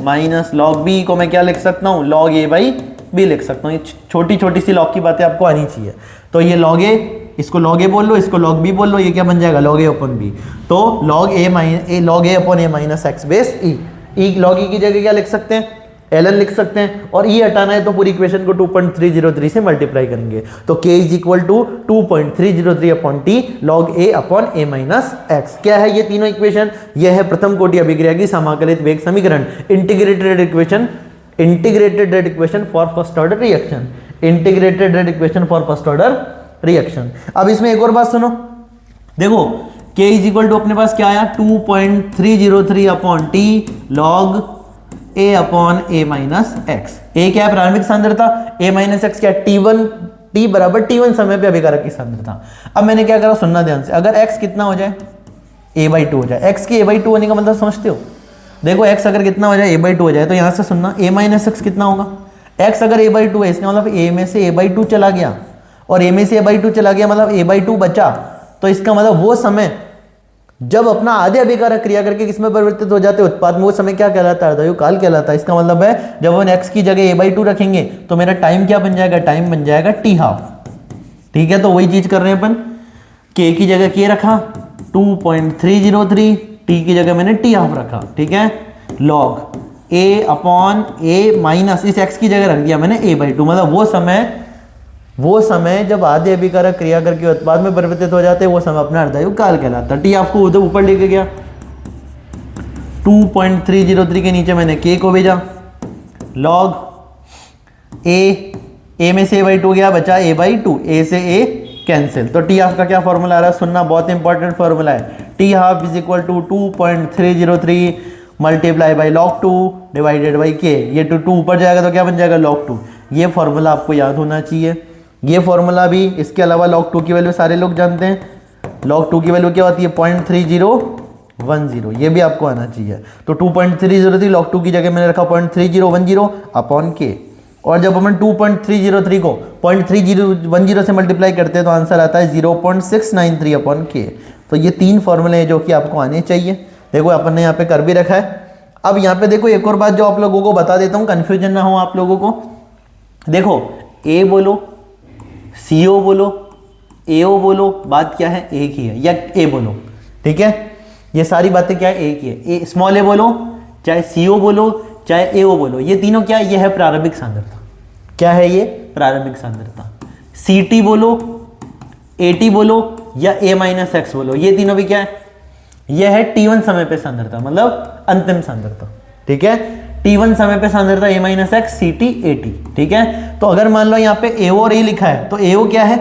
minus log b को मैं क्या लिख सकता हूँ, लॉग a बाई b लिख सकता हूँ। ये छोटी छोटी सी लॉग की बातें आपको आनी चाहिए। तो ये लॉग a, इसको log a बोल लो, इसको log b बोल लो, ये क्या बन जाएगा log a अपॉन b, तो log a upon a minus x base e, log e की जगह क्या लिख सकते हैं, ln लिख सकते हैं, और e हटाना है तो पूरी इक्वेशन को 2.303 से मल्टीप्लाई करेंगे, तो k is equal to 2.303 upon t log a upon a minus x. क्या है ये तीनों इक्वेशन, ये है प्रथम कोटि अभिक्रिया की समाकलित वेग समीकरण, integrated equation, integrated rate equation for first order reaction, integrated rate equation for first order reaction. अब इसमें एक और बात सुनो, देखो k इज इक्वल टू अपने पास क्या आया 2.303 upon t log a upon a minus x. a क्या है प्रारंभिक सांद्रता, a माइनस एक्स क्या है t1, t बराबर t1 समय पे अभिकारक की सांद्रता। अब मैंने क्या करा, सुनना ध्यान से, अगर x कितना हो जाए a/2 हो जाए, x की a/2 होने का मतलब समझते हो, देखो x अगर कितना हो जाए a/2 हो जाए, तो यहां से सुनना a माइनस एक्स कितना होगा, x अगर a/2 है, इसका मतलब a में से a/2 चला गया, और a में से a/2 चला गया मतलब a/2 बचा, तो इसका मतलब वो समय जब अपना आधे अभिकारक क्रिया करके किसमें परिवर्तित हो जाते हैं, उत्पाद में, वो समय क्या कहलाता है, अर्धायु काल कहलाता है। इसका मतलब है जब हम x की जगह a/2 रखेंगे तो मेरा टाइम क्या बन जाएगा, टाइम बन जाएगा t हाफ, ठीक है। तो वही चीज कर रहे हैं अपन, k की जगह k रखा 2.303, t की जगह मैंने t हाफ रखा, ठीक है, log a upon a minus इस x की जगह रख दिया मैंने a/2, मतलब वो समय जब आधे अभिकारक क्रिया करके उत्पाद में परिवर्तित हो जाते हैं, वो समय अपना अर्धायु काल कहलाता है। टी आपको उधर ऊपर लेके गया, 2.303 के नीचे मैंने k को भेजा, लॉग a में से a/2 गया, बचा a/2, a से a कैंसिल, तो टी हाफ का क्या फॉर्मूला आ रहा है, सुनना, बहुत इंपॉर्टेंट फॉर्मूला है, t half is equal to 2.303 multiply by log 2 divided by k, ये 2 ऊपर जाएगा तो क्या बन जाएगा लॉग 2। ये फॉर्मूला आपको याद होना चाहिए। ये फॉर्मूला भी, इसके अलावा log 2 की वैल्यू सारे लोग जानते हैं, log 2 की वैल्यू क्या होती है 0.3010, ये भी आपको आना चाहिए। तो 2.303 log 2 की जगह मैंने रखा 0.3010 अपॉन के, और जब हम 2.303 को 0.3010 से मल्टीप्लाई करते हैं तो आंसर आता है 0.693 अपॉन के। तो ये तीन फॉर्मूले हैं जो कि आपको आने चाहिए। देखो अपन ने यहाँ पे कर भी रखा है। अब यहाँ पे देखो एक और बात जो आप लोगों को बता देता हूँ, कंफ्यूजन ना हो आप लोगों को। देखो ए बोलो, CO बोलो, AO बोलो, बात क्या है एक ही है, या A बोलो, ठीक है, ये सारी बातें क्या है एक ही है। स्मॉल a बोलो, चाहे CO बोलो, चाहे AO बोलो, ये तीनों क्या है, ये है प्रारंभिक सांद्रता। क्या है ये, प्रारंभिक सांद्रता। CT बोलो, AT बोलो, या A माइनस एक्स बोलो, ये तीनों भी क्या है, ये है T1 समय पे सांद्रता, मतलब अंतिम सांद्रता, ठीक है। T1 समय पे सांद्रता A minus x, CT AT, ठीक है। तो अगर मान लो यहाँ पे AO और A लिखा है, तो AO क्या है,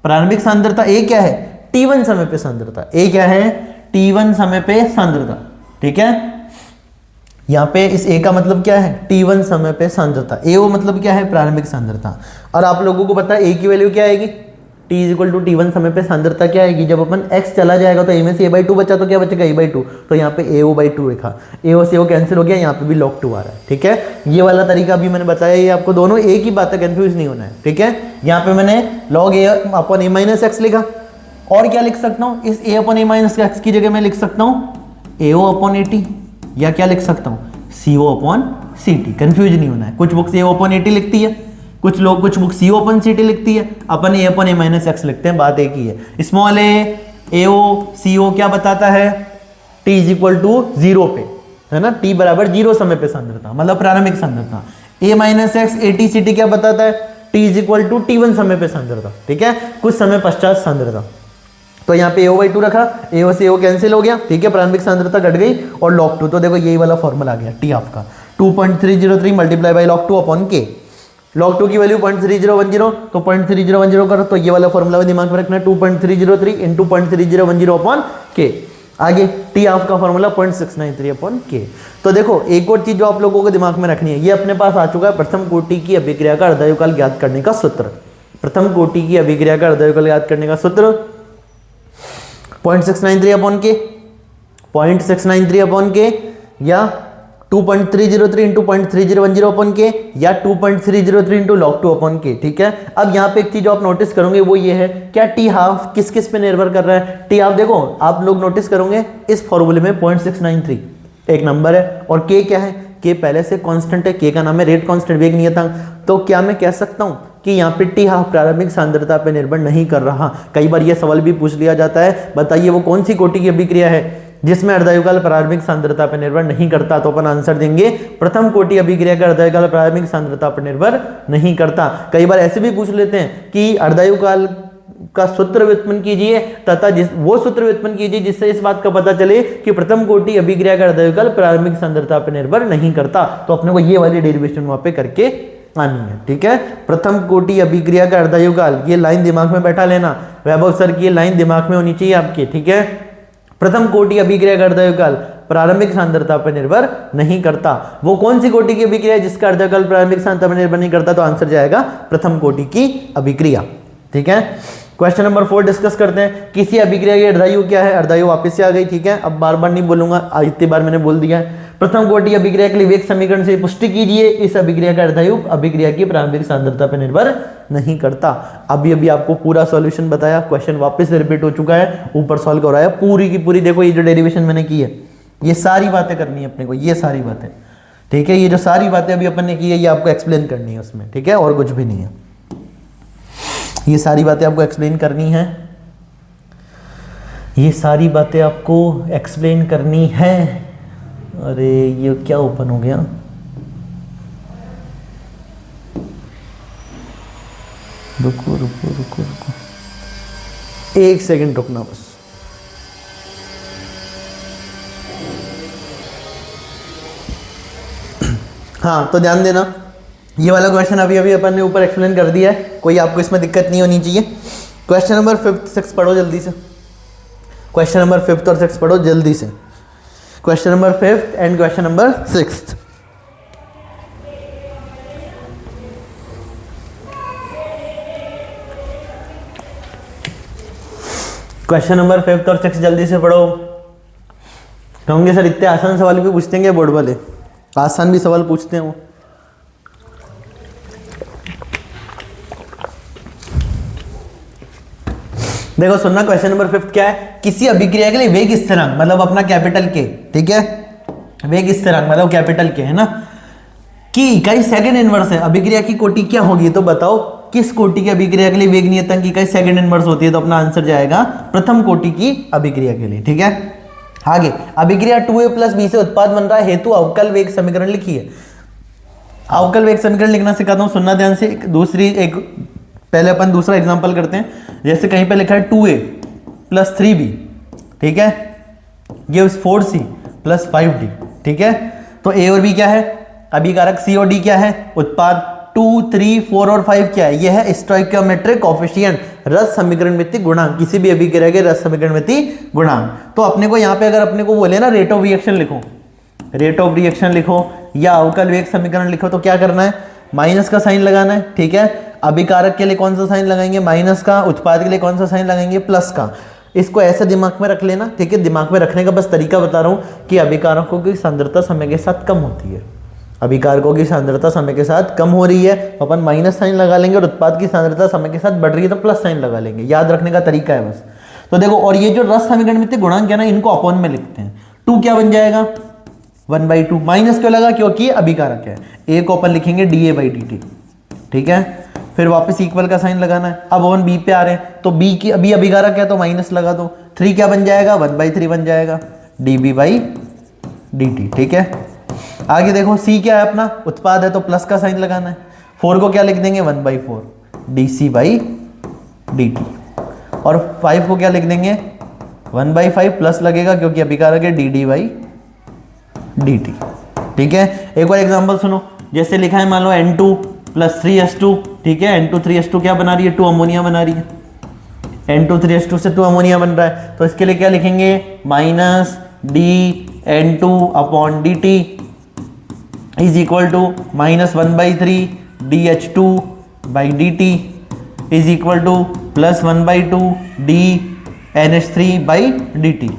प्रारंभिक सांद्रता, A क्या है, T1 समय पे सांद्रता, A क्या है, T1 समय पे सांद्रता, ठीक है। यहाँ पे इस A का मतलब क्या है, T1 समय पे सांद्रता, AO मतलब क्या है, प्रारंभिक सांद्रता। और आप लोगों को पता है A की वैल्यू क्या आएगी, T is equal to T1 समय पे सांद्रता क्या आएगी, जब अपन x चला जाएगा तो a में से a/2 बचा तो क्या बचेगा a/2, तो यहाँ पे AO/2 लिखा, AO से वो कैंसिल हो गया, यहाँ पे भी log 2 आ रहा है। ठीक है, ये वाला तरीका भी मैंने बताया, ये आपको दोनों एक ही बात है, कंफ्यूज नहीं होना है। ठीक है, यहाँ पे मैंने log a/a-x लिखा, और क्या लिख सकता हूँ, इस a/a-x की जगह मैं लिख सकता हूँ AO/AT, या क्या लिख सकता हूँ CO/CT। कंफ्यूज नहीं होना है, कुछ बुक्स AO/AT लिखती है, कुछ बुक CO/CT लिखती है, अपन a/a-x लिखते हैं, बात एक ही है। स्मॉल a AO CO क्या बताता है, t इज इक्वल टू 0 पे, है ना, t बराबर 0 समय पे सांद्रता, मतलब प्रारंभिक सांद्रता। a-x AT/CT क्या बताता है, t is equal to T1 समय पे सांद्रता। ठीक है, कुछ समय पश्चात सांद्रता, तो यहाँ पे AO/2 रखा, AO से AO कैंसिल हो गया। ठीक है, प्रारंभिक सांद्रता घट गई, और log 2, तो देखो यही वाला फॉर्मूला आ गया t हाफ का 2.303 multiply by log 2 upon k। log 2 की वैल्यू 0.3010, तो 0.3010 करो, तो ये वाला फॉर्मूला दिमाग में रखना है, 2.303 इंटू 0.3010 अपॉन k। आगे t हाफ का फॉर्मूला 0.693 अपॉन k। तो देखो एक और चीज जो आप लोगों को दिमाग में रखनी है, ये अपने पास आ चुका है प्रथम कोटि की अभिक्रिया का अर्धायुकाल ज्ञात करने का सूत्र। प्रथम कोटि की अभिक्रिया का अर्धायुकाल ज्ञात करने का सूत्र 0.693 अपॉन के, 0.693 अपॉन के, या 2.303 इंटू 0.3010 अपॉन के, या 2.303 इंटू log 2 अपॉन के। ठीक है, अब यहाँ पे एक चीज आप नोटिस करोगे वो ये है, क्या टी हाफ किस किस पे निर्भर कर रहा है। टी हाफ देखो आप लोग नोटिस करोगे इस फॉर्मूले में 0.693 एक नंबर है, और के क्या है, के पहले से कांस्टेंट है, के का नाम है रेट कांस्टेंट, वेग नियतांक। तो क्या मैं कह सकता हूं कि यहाँ पे टी हाफ प्रारंभिक सांद्रता पे निर्भर नहीं कर रहा। कई बार यह सवाल भी पूछ लिया जाता है, बताइए वो कौन सी कोटि की अभिक्रिया है जिसमें अर्धायुकाल प्रारंभिक सांद्रता पर निर्भर नहीं करता, तो अपन आंसर देंगे प्रथम कोटि अभिक्रिया का अर्धायुकाल प्रारंभिक सांद्रता पर निर्भर नहीं करता। कई बार ऐसे भी पूछ लेते हैं कि अर्धायुकाल का सूत्र व्युत्पन्न कीजिए तथा वो सूत्र व्युत्पन्न कीजिए जिससे इस बात का पता चले कि प्रथम कोटि अभिक्रिया का अर्धायुकाल प्रारंभिक सांद्रता पर निर्भर नहीं करता। तो अपने को ये वाली डेरिवेशन वहां पे करके आनी है। ठीक है, प्रथम कोटि अभिक्रिया का अर्धायुकाल, ये लाइन दिमाग में बैठा लेना, वैभव सर की ये लाइन दिमाग में होनी चाहिए आपके। ठीक है, प्रथम कोटि अभिक्रिया का अर्धायुकाल प्रारंभिक सांद्रता पर निर्भर नहीं करता। वो कौन सी कोटि की अभिक्रिया है जिसका अर्धायुकाल प्रारंभिक सांद्रता पर निर्भर नहीं करता, तो आंसर जाएगा प्रथम कोटि की अभिक्रिया। ठीक है, क्वेश्चन नंबर 4 डिस्कस करते हैं। किसी अभिक्रिया की अर्धायु क्या है, अर्धायु वापस से आ गई। ठीक है, अब बार बार नहीं बोलूंगा, इतनी बार मैंने बोल दिया है। प्रथम कोटि अभिक्रिया के लिए वेग समीकरण से पुष्टि कीजिए इस अभिक्रिया का अर्धायु अभिक्रिया की प्रारंभिक सांद्रता पर निर्भर नहीं करता। अभी अभी आपको पूरा सॉल्यूशन बताया, क्वेश्चन वापस से रिपीट हो चुका है, ऊपर सॉल्व कराया पूरी की पूरी। देखो ये जो डेरिवेशन मैंने की है, ये सारी बातें करनी है अपने को, ये सारी बातें। ठीक है, ये जो सारी बातें अभी अपन ने की है ये आपको एक्सप्लेन करनी है उसमें। ठीक है, और कुछ भी नहीं है, ये सारी बातें आपको एक्सप्लेन करनी है, ये सारी बातें आपको एक्सप्लेन करनी है। अरे ये क्या ओपन हो गया, रुको रुको रुको रुको, एक सेकंड रुकना बस। हाँ, तो ध्यान देना, ये वाला क्वेश्चन अभी अभी अपन ने ऊपर एक्सप्लेन कर दिया है, कोई आपको इसमें दिक्कत नहीं होनी चाहिए। क्वेश्चन नंबर 5, 6 पढ़ो जल्दी से। क्वेश्चन नंबर 5 और 6 पढ़ो जल्दी से। Question number 5 and question number 6। Question number 5 और 6 जल्दी से पढ़ो। कहोगे सर इतने आसान सवाल भी पूछते हैं क्या बोर्ड वाले, आसान भी सवाल पूछते हैं वो। देखो सुनना, क्वेश्चन नंबर 5 क्या है, किसी अभिक्रिया के लिए वेग स्थिरांक मतलब अपना कैपिटल के, ठीक है, वेग स्थिरांक मतलब कैपिटल के, है ना, की इकाई सेकंड इनवर्स है। अभिक्रिया की कोटि क्या होगी, तो बताओ किस कोटि की अभिक्रिया के लिए वेग नियतांक की इकाई सेकंड इनवर्स होती है, तो अपना आंसर जाएगा प्रथम कोटि की अभिक्रिया के लिए। ठीक है, आगे अभिक्रिया 2a + b से उत्पाद बन रहा है हेतु अवकल वेग समीकरण लिखिए। अवकल वेग समीकरण लिखना सिखाता हूं, सुनना ध्यान से। पहले अपन दूसरा एग्जांपल करते हैं। जैसे कहीं पे लिखा है 2a + 3b, ठीक है, गिव्स 4c + 5d। ठीक है, तो a और b क्या है, अभिकारक c और d क्या है, उत्पाद 2, 3, 4 और 5 क्या है, यह है स्टोइकियोमेट्रिक कोएफिशिएंट, रस समीकरणमिति गुणांक, किसी भी अभिक्रिया के रस समीकरणमिति गुणांक। तो अपने को यहाँ पे अगर अपने को बोले ना रेट ऑफ रिएक्शन लिखो, रेट ऑफ रिएक्शन लिखो या अवकल वेग समीकरण लिखो, तो क्या करना है, माइनस का साइन लगाना है। ठीक है, अभिकारक के लिए कौन सा साइन लगाएंगे, माइनस का, उत्पाद के लिए कौन सा साइन लगाएंगे, प्लस का। इसको ऐसे दिमाग में रख लेना, ठीक है। दिमाग में रखने का बस तरीका बता रहा हूं कि अभिकारकों की सांद्रता समय के साथ कम होती है, अभिकारकों की सांद्रता समय के साथ कम हो रही है तो अपन माइनस साइन लगा लेंगे, और उत्पाद की सांद्रता समय के साथ बढ़ रही है तो प्लस साइन लगा लेंगे। याद रखने का तरीका है बस। तो देखो, और ये जो रस समीकरण में गुणांक है ना, इनको अपॉन में लिखते हैं। 2 क्या बन जाएगा, 1/2। माइनस क्यों लगा, क्योंकि अभिकारक है। a को अपन लिखेंगे dA/dt, ठीक है। फिर वापस इक्वल का साइन लगाना है। अब अपन b पे आ रहे हैं, तो b की अभी अभिकारक है तो माइनस लगा दो। 3 क्या बन जाएगा, 1/3 बन जाएगा, dB/dt, ठीक है। आगे देखो, c क्या है अपना, उत्पाद है तो प्लस का साइन लगाना है। 4 को क्या लिख देंगे, 1/4 dC/dt, और 5 को क्या लिख देंगे, 1/5 प्लस लगेगा क्योंकि अभिकारक है, dd/dt, ठीक है। एक और एग्जांपल सुनो, जैसे लिखा है, मान लो N2 + 3H2, ठीक है। N2 3H2 क्या बना रही है, 2 अमोनिया बना रही है। N2 3H2 से 2 अमोनिया बन रहा है, तो इसके लिए क्या लिखेंगे, -dN2/dt is equal to -1/3 dH2/dt is equal to +1/2 dNH3/dt।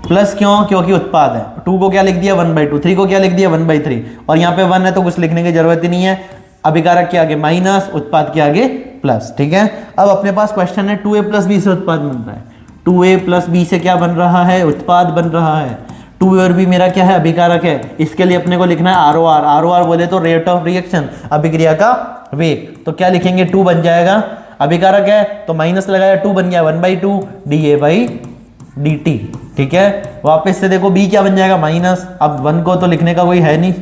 Plus क्यों, क्योंकि उत्पाद है। 2 को क्या लिख दिया, 1/2, 3 को क्या लिख दिया, 1/3, और यहाँ पे 1 है तो कुछ लिखने की जरूरत ही नहीं है। अभिकारक के आगे माइनस, उत्पाद के आगे प्लस, ठीक है। अब अपने पास क्वेश्चन है 2a + b से उत्पाद बन रहा है। 2a + b से क्या बन रहा है, उत्पाद बन रहा है। 2a और b मेरा क्या है, अभिकारक है। इसके लिए अपने को लिखना है ROR। ROR बोले तो रेट ऑफ रिएक्शन, अभिक्रिया का वेग। तो क्या लिखेंगे, 2 बन जाएगा, अभिकारक है तो माइनस लगाया, 2 बन गया 1/2 dA/dt, ठीक है। वापस से देखो, b क्या बन जाएगा, माइनस। अब 1 को तो लिखने का कोई है नहीं,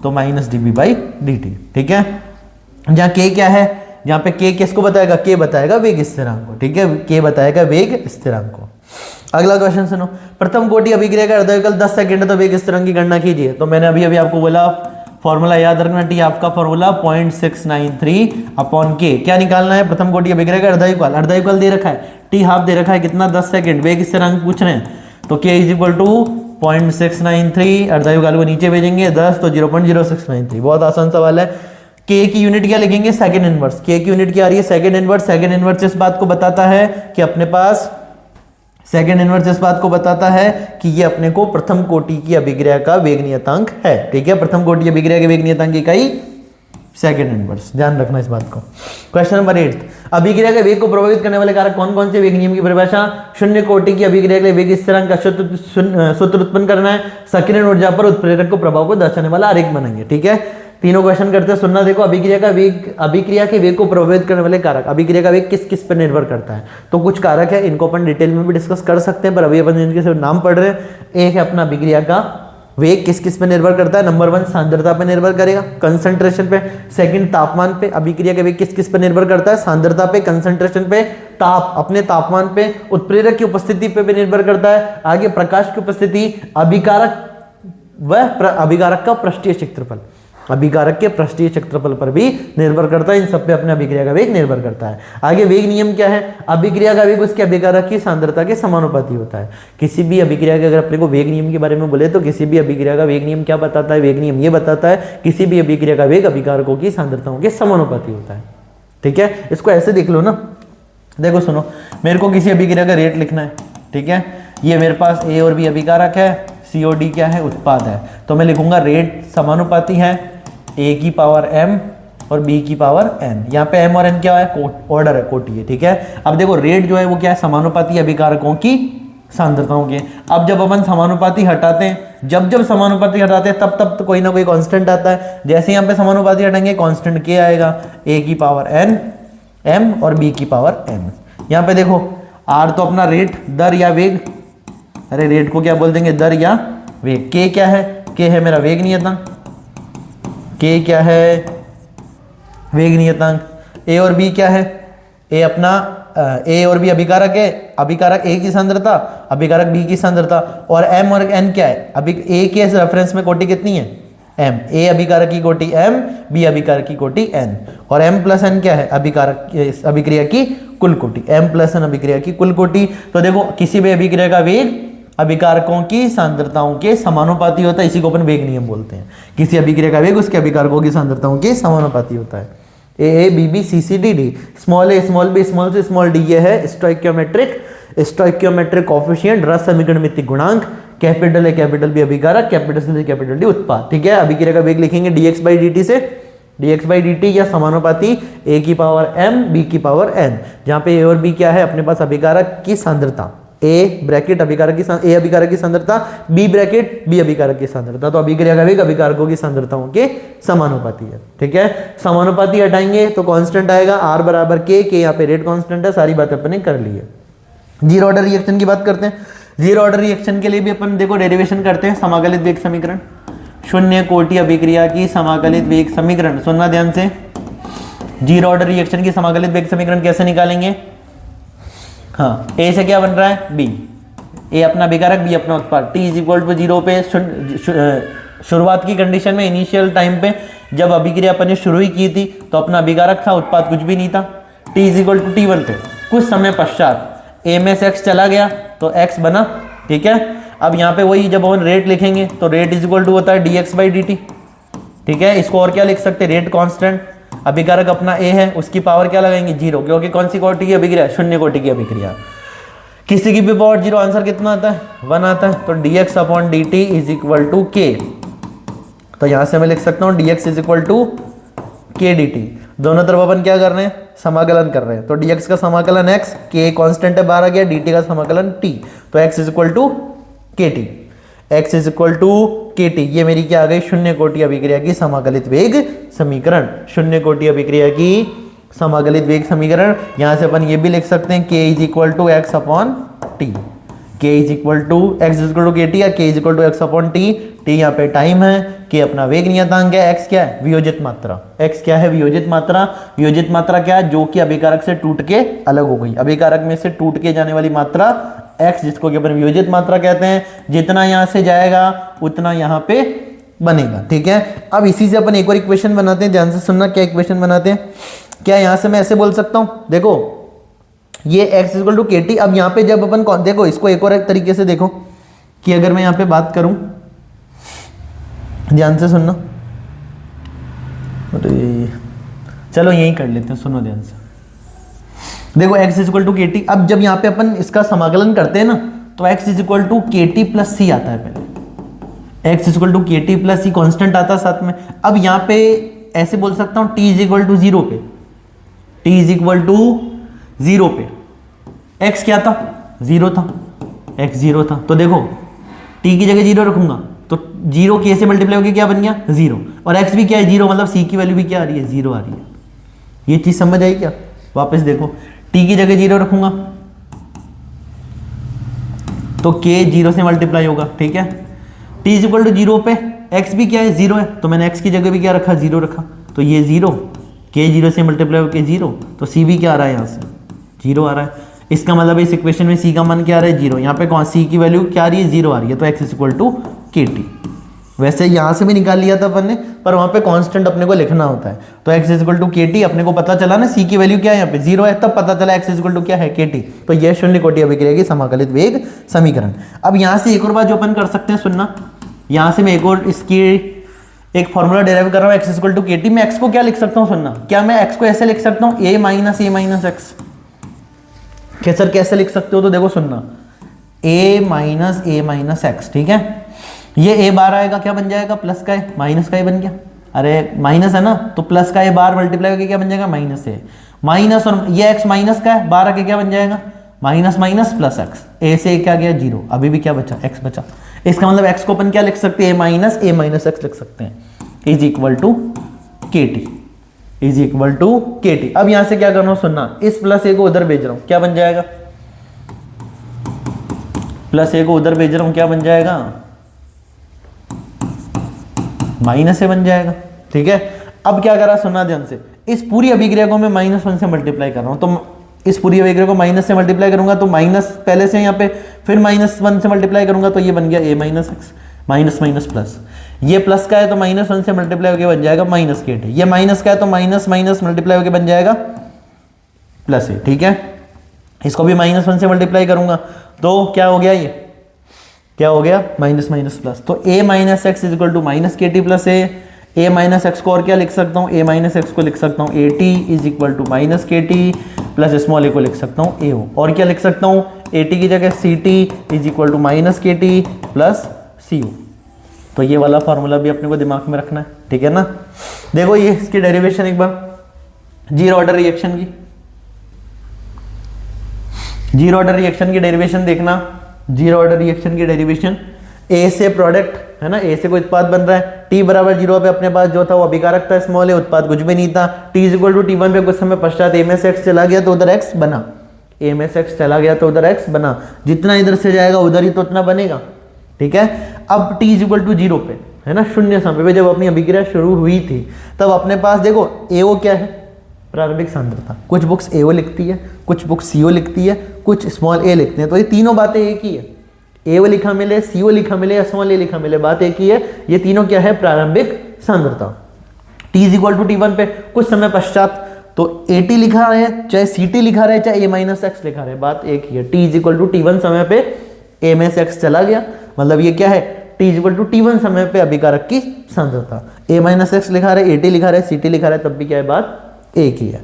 तो -dB/dt, ठीक है। जहाँ k क्या है, यहाँ पे k किसको बताएगा, k बताएगा वेग स्थिरांक को, ठीक है। k बताएगा वेग स्थिरांक को। अगला क्वेश्चन सुनो, प्रथम कोटि अभिक्रिया का अर्धविकल 10 सेकंड है तो वेग स्थिरांक की गणना कीजिए। तो मैंने अभी आपको बोला, फॉर्मूला याद रखना, टी आपका फॉर्मूला 0.693/k। क्या निकालना है, प्रथम कोटि अभिक्रिया का अर्धविकल। अर्धविकल दे रखा है, टी हाफ दे रखा है, कितना, 10 सेकंड। वेग स्थिरांक पूछ रहे हैं, तो k = 0.693, अर्धविकल को नीचे भेजेंगे 10, तो 0.0693। बहुत आसान सवाल है। k की यूनिट क्या लिखेंगे, सेकंड इनवर्स। k की यूनिट क्या आ रही है, सेकंड इनवर्स। सेकंड इनवर्स इस बात को बताता है कि अपने पास, सेकंड इनवर्स इस बात को बताता है कि ये अपने को प्रथम कोटि की अभिक्रिया का वेग नियतांक है, ठीक है। प्रथम कोटि अभिक्रिया के वेग नियतांक की इकाई सेकंड इनवर्स, ध्यान रखना इस बात को। क्वेश्चन नंबर 8, अभिक्रिया के वेग को प्रभावित करने वाले कारक कौन कौन से। वेग नियम की परिभाषा, शून्य कोटि की अभिक्रिया के लिए वेग स्थिरांक का सूत्र उत्पन्न करना है। संकीर्ण ऊर्जा पर उत्प्रेरक को प्रभाव को दर्शाने वाला आरेख बनाएंगे, ठीक है। तीनों क्वेश्चन करते हैं, सुनना। देखो, अभिक्रिया का वेग, अभिक्रिया के वेग को प्रभावित करने वाले कारक। अभिक्रिया का वेग किस किस पर निर्भर करता है, तो कुछ कारक है, इनको अपन डिटेल में भी डिस्कस कर सकते हैं, पर अभी अपन इनके सिर्फ नाम पढ़ रहे हैं। एक है अपना अभिक्रिया का वेग किस किस पे निर्भर करता है। नंबर 1 सांद्रता पे निर्भर करेगा, कंसंट्रेशन पे। सेकंड तापमान पे। अभिक्रिया के वेग किस किस पे निर्भर करता है, सांद्रता पे, कंसंट्रेशन पे, ताप, अपने तापमान पे। उत्प्रेरक की उपस्थिति पे भी निर्भर करता है। आगे प्रकाश की उपस्थिति, अभिकारक व अभिकारक का पृष्ठीय क्षेत्रफल, अभिकारक के पृष्ठीय क्षेत्रफल पर भी निर्भर करता है। इन सब पे अपने अभिक्रिया का वेग निर्भर करता है। आगे वेग नियम क्या है, अभिक्रिया का वेग उसके अभिकारक की सांद्रता के समानुपाती होता है। किसी भी अभिक्रिया के, अगर अपने को वेग नियम के बारे में बोले तो किसी भी अभिक्रिया का वेग नियम क्या बताता है, वेग नियम ये बताता है किसी भी अभिक्रिया का वेग अभिकारकों की सांद्रताओं के समानुपाती होता है, ठीक है। इसको ऐसे देख लो ना, देखो सुनो, मेरे को किसी अभिक्रिया का रेट लिखना है, ठीक है। ये मेरे पास A और B अभिकारक है, C और D क्या है, उत्पाद है। तो मैं लिखूंगा रेट समानुपाती है A की पावर m और B की पावर n। यहाँ पे m और n क्या है, ऑर्डर है, कोटि है, ठीक है। अब देखो रेट जो है वो क्या है, समानुपाती अभिकारकों की सांद्रताओं के। अब जब अपन समानुपाती हटाते हैं, जब समानुपाती हटाते हैं तब तो कोई ना कोई कांस्टेंट आता है। जैसे यहाँ पे समानुपाती हटाएंगे कांस्टेंट k आएगा, A की पावर n, m और B की पावर n। यहाँ पे देखो r तो अपना रेट, दर या वेग, अरे रेट को क्या बोल देंगे, दर या वेग। k क्या है, k है मेरा वेग नियतांक, k क्या है, वेग नियतांक। a और b क्या है, a अपना a और b अभिकारक है, अभिकारक a की सांद्रता, अभिकारक b की सांद्रता। और m और n क्या है, अभी a के रेफरेंस में कोटि कितनी है, m। a अभिकारक की कोटि m, b अभिकारक की कोटि n। और m प्लस n क्या है, अभिकारक अभिक्रिया की कुल कोटि, m प्लस n अभिक्रिया की कुल कोटि। तो देखो किसी भी अभिक्रिया का वेग अभिकारकों की सांद्रताओं के समानुपाती होता है, इसी को अपन वेग नियम बोलते हैं। किसी अभिक्रिया का वेग उसके अभिकारकों की सांद्रताओं के समानुपाती होता है, a b b c c d d, small a small b small c small d, ये है स्टोइकियोमेट्रिक कोएफिशिएंट, रस समीकरणमिति गुणांक, कैपिटल ए कैपिटल बी अभिकारक, कैपिटल सी कैपिटल डी उत्पाद। ठीक है, अभिक्रिया का वेग लिखेंगे dx बाई dt से, dx बाई dt या समानुपाती a की पावर m b की पावर n, जहां पे a और b क्या है अपने पास अभिकारक की सांद्रता, a ब्रैकेट अभिकारक की a अभिकारक की सांद्रता, b ब्रैकेट b अभिकारक की सांद्रता। तो अभिक्रिया का वेग अभिकारकों की सांद्रताओं के समानुपाती है। ठीक है, समानुपाती हटाएंगे तो कांस्टेंट आएगा r बराबर k, यहाँ पे रेट कांस्टेंट है, सारी बात अपने कर ली है। जीरो ऑर्डर रिएक्शन की बात करते हैं। जीरो ऑर्डर रिएक्शन के लिए भी अपन देखो डेरिवेशन करते हैं, समाकलित वेग समीकरण, शून्य कोटि अभिक्रिया की समाकलित वेग समीकरण। सुनना ध्यान से, जीरो ऑर्डर रिएक्शन की समाकलित वेग समीकरण कैसे निकालेंगे? हाँ, ए से क्या बन रहा है? बी, ए अपना अभिकारक बी अपना उत्पाद, t is equal to zero पे शुरुआत की कंडीशन में, इनिशियल टाइम पे जब अभिक्रिया अपन ने शुरू ही की थी तो अपना अभिकारक था, उत्पाद कुछ भी नहीं था। टी इज इक्वल टू टी1 पे कुछ समय पश्चात ए में से x चला गया तो x बना। ठीक है, अब यहाँ पे वही जब हम रेट लिखेंगे तो रेट इज इक्वल टू होता है dx बाई dt। ठीक है, इसको और क्या लिख सकते हैं? रेट कांस्टेंट, अभिकारक अपना a है, उसकी पावर क्या लगाएंगे? जीरो, क्योंकि कौन सी कोटि की अभिक्रिया? शून्य कोटि की अभिक्रिया। किसी की भी पावर जीरो, आंसर कितना आता है? 1 आता है। तो dx upon dt is equal to k। तो यहां से मैं लिख सकता हूँ dx is equal to k dt। दोनों तरफ अपन क्या कर रहे हैं? समाकलन कर रहे हैं। तो dx का समाकलन x, k कांस्टेंट है बाहर आ गया, dt का समाकलन t, तो x is equal to kt, x is equal to kt। ये मेरी क्या आ गई? शून्य कोटि अभिक्रिया की समाकलित वेग समीकरण, शून्य कोटि अभिक्रिया की समाकलित वेग समीकरण। यहां से अपन ये भी लिख सकते हैं k is equal to x upon t, k is equal to x is equal to kt या k is equal to x upon t. t यहाँ पे टाइम है, k अपना वेग नियतांक है, x क्या है? वियोजित मात्रा। x क्या है? वियोजित मात्रा। वियोजित मात्रा क्या है? जो कि अभिकारक से टूट के अलग हो गई, अभिकारक में से टूट के जाने वाली मात्रा x, जिसको कि अपन वियोजित मात्रा कहते हैं। जितना यहाँ से जाएगा उतना यहाँ पे बनेगा। ठीक है, अब इसी से अपन एक और इक्वेशन बनाते हैं, ध्यान से सुनना। क्या इक्वेशन बनाते हैं? क्या यहाँ से मैं ऐसे बोल सकता हूँ, देखो ये x इक्वल टू kt। अब यहाँ पे जब अपन देखो इसको एक और एक तरीके से देखो कि अगर मैं यहाँ पे बात करूं, ध्यान से सुनना, अरे चलो यही कर लेते हैं, सुनो ध्यान से। देखो x इक्वल टू kt, अब जब यहाँ पे अपन इसका समाकलन करते हैं ना तो x is equal to kt plus c आता है। पहले x equal to kt plus c constant आता है साथ में। अब यहाँ पे ऐसे बोल सकता हूँ t is equal to zero पे, t is equal to zero पे x क्या था? जीरो था, x जीरो था। तो देखो t की जगह जीरो रखूंगा तो जीरो k से मल्टीप्लाई होकर क्या बन गया? जीरो, और x भी क्या है? जीरो, मतलब c की वैल्यू भी क्या आ रही है? जीरो आ रही है। ये चीज समझ आई क्या? वापस देखो, t की जगह जीरो रखूंगा तो k जीरो से मल्टीप्लाई होगा। ठीक है, t is equal to zero पे x भी क्या है? जीरो है, तो मैंने x की जगह भी क्या रखा? जीरो रखा, तो ये जीरो, k जीरो से मल्टीप्लाई होकर जीरो, तो c भी क्या आ रहा है? यहाँ से जीरो आ रहा है। इसका मतलब इस इक्वेशन में c का मान क्या आ रहा है? जीरो। यहाँ पे कौन c की वैल्यू क्या आ रही है? जीरो आ रही है, तो x is equal to kt। वैसे यहाँ से भी निकाल लिया था अपन ने, पर वहाँ पे कांस्टेंट अपने को लिखना होता है। तो x is equal to kt, अपने को पता चला ना c की वैल्यू क्या है? यहाँ पे जीरो है, तब पता चला x इज इक्वल टू क्या है? kt। तो यह शून्य कोटि अभिक्रिया की समाकलित वेग समीकरण। अब यहाँ से एक और बात जो अपन कर सकते हैं, सुनना, यहाँ से मैं एक और इसकी एक फॉर्मूला डेराइव कर रहा हूँ, x is equal to kt। मैं x को क्या लिख सकता हूँ? सुनना, क्या मैं x को ऐसे लिख सकता हूँ? a minus x। सर कैसे लिख सकते हो? तो देखो सुनना, a माइनस x। ठीक है, ये a बार आएगा, क्या बन जाएगा? प्लस का है, माइनस का ही बन गया। अरे माइनस है ना, तो प्लस का a बार मल्टीप्लाई होकर क्या बन जाएगा? माइनस है, माइनस, और ये x माइनस का है, बार आके क्या बन जाएगा? Minus minus plus x। a से क्या गया? जीरो, अभी भी क्या बचा? x बचा। इसका मतलब x को अपन क्या लिख सकते हैं? a माइनस x लिख सकते हैं, is equal to kt, is equal to kt। अब यहां से क्या करना, सुनना, इस प्लस a को उधर भेज रहा हूं, क्या बन जाएगा? प्लस a को उधर भेज रहा हूं, क्या बन जाएगा? माइनस a बन जाएगा। ठीक है, अब क्या करा, सुनना ध्यान से, इस पूरी अभिक्रिया को मैं -1 से मल्टीप्लाई कर रहा हूं, तो इस पूरी अभिक्रिया को माइनस से मल्टीप्लाई करूंगा तो माइनस पहले से यहाँ पे, फिर -1 से मल्टीप्लाई करूंगा तो ये बन गया a minus x, minus minus plus. ये प्लस का है तो -1 से मल्टीप्लाई होकर बन जाएगा माइनस kt। ये माइनस का है तो माइनस माइनस मल्टीप्लाई होकर बन जाएगा प्लस a। ठीक है, इसको भी -1 से मल्टीप्लाई करूंगा तो क्या हो गया? ये क्या हो गया? Minus minus plus. तो a minus x is equal to minus kt plus a, a minus x को और क्या लिख सकता हूँ, ए माइनस एक्स को लिख सकता हूँ a t is equal to minus k t plus small a को लिख सकता हूँ ए ओ, और क्या लिख सकता हूँ, ए टी की जगह c t is equal to minus k t plus c o. तो ये वाला फॉर्मूला भी अपने को दिमाग में रखना है, ठीक है ना। देखो ये इसकी डेरिवेशन एक बार, जीरो ऑर्डर रिएक्शन की, जीरो ऑर्डर रिएक्शन की डेरिवेशन देखना, जीरो ऑर्डर रिएक्शन की डेरिवेशन, ए से प्रोडक्ट है ना, ए से कोई उत्पाद बन रहा है, टी बराबर जीरो पे अपने पास जो था वो अभिकारक था स्मॉल ए, उत्पाद कुछ भी नहीं था, t is equal to t one पे कुछ समय पश्चात ए में से एक्स चला गया तो उधर एक्स बना, ए में से एक्स चला गया तो उधर एक्स बना, जितना इधर से जाएगा उधर ही तो उतना बनेगा, ठीक है। अब t is equal to zero पे है ना, शून्य समय पे जब अपनी अभिक्रिया शुरू हुई थी तब अपने पास देखो एओ क्या है, प्रारंभिक सांद्रता। कुछ बुक्स एओ लिखती है, कुछ बुक्स सीओ लिखती है, कुछ स्मॉल ए लिखते हैं, तो ये तीनों बातें एक ही है, एओ लिखा मिले, सीओ लिखा मिले या स्मॉल ए लिखा मिले, बात एक ही है, ये तीनों क्या है, प्रारंभिक सांद्रता। T is equal to t one पे कुछ समय पश्चात, तो ए टी लिखा है चाहे सी टी लिखा रहे चाहे ए माइनस एक्स लिखा रहे, बात एक ही है, t is equal to t one समय पे ए में से एक्स चला गया, मतलब ये क्या है, t is equal to t one समय पे अभिकारक की सांद्रता, ए माइनस एक्स लिखा रहे, ए टी लिखा रहे, सी टी लिखा रहे, तब भी क्या है, बात एक ही है।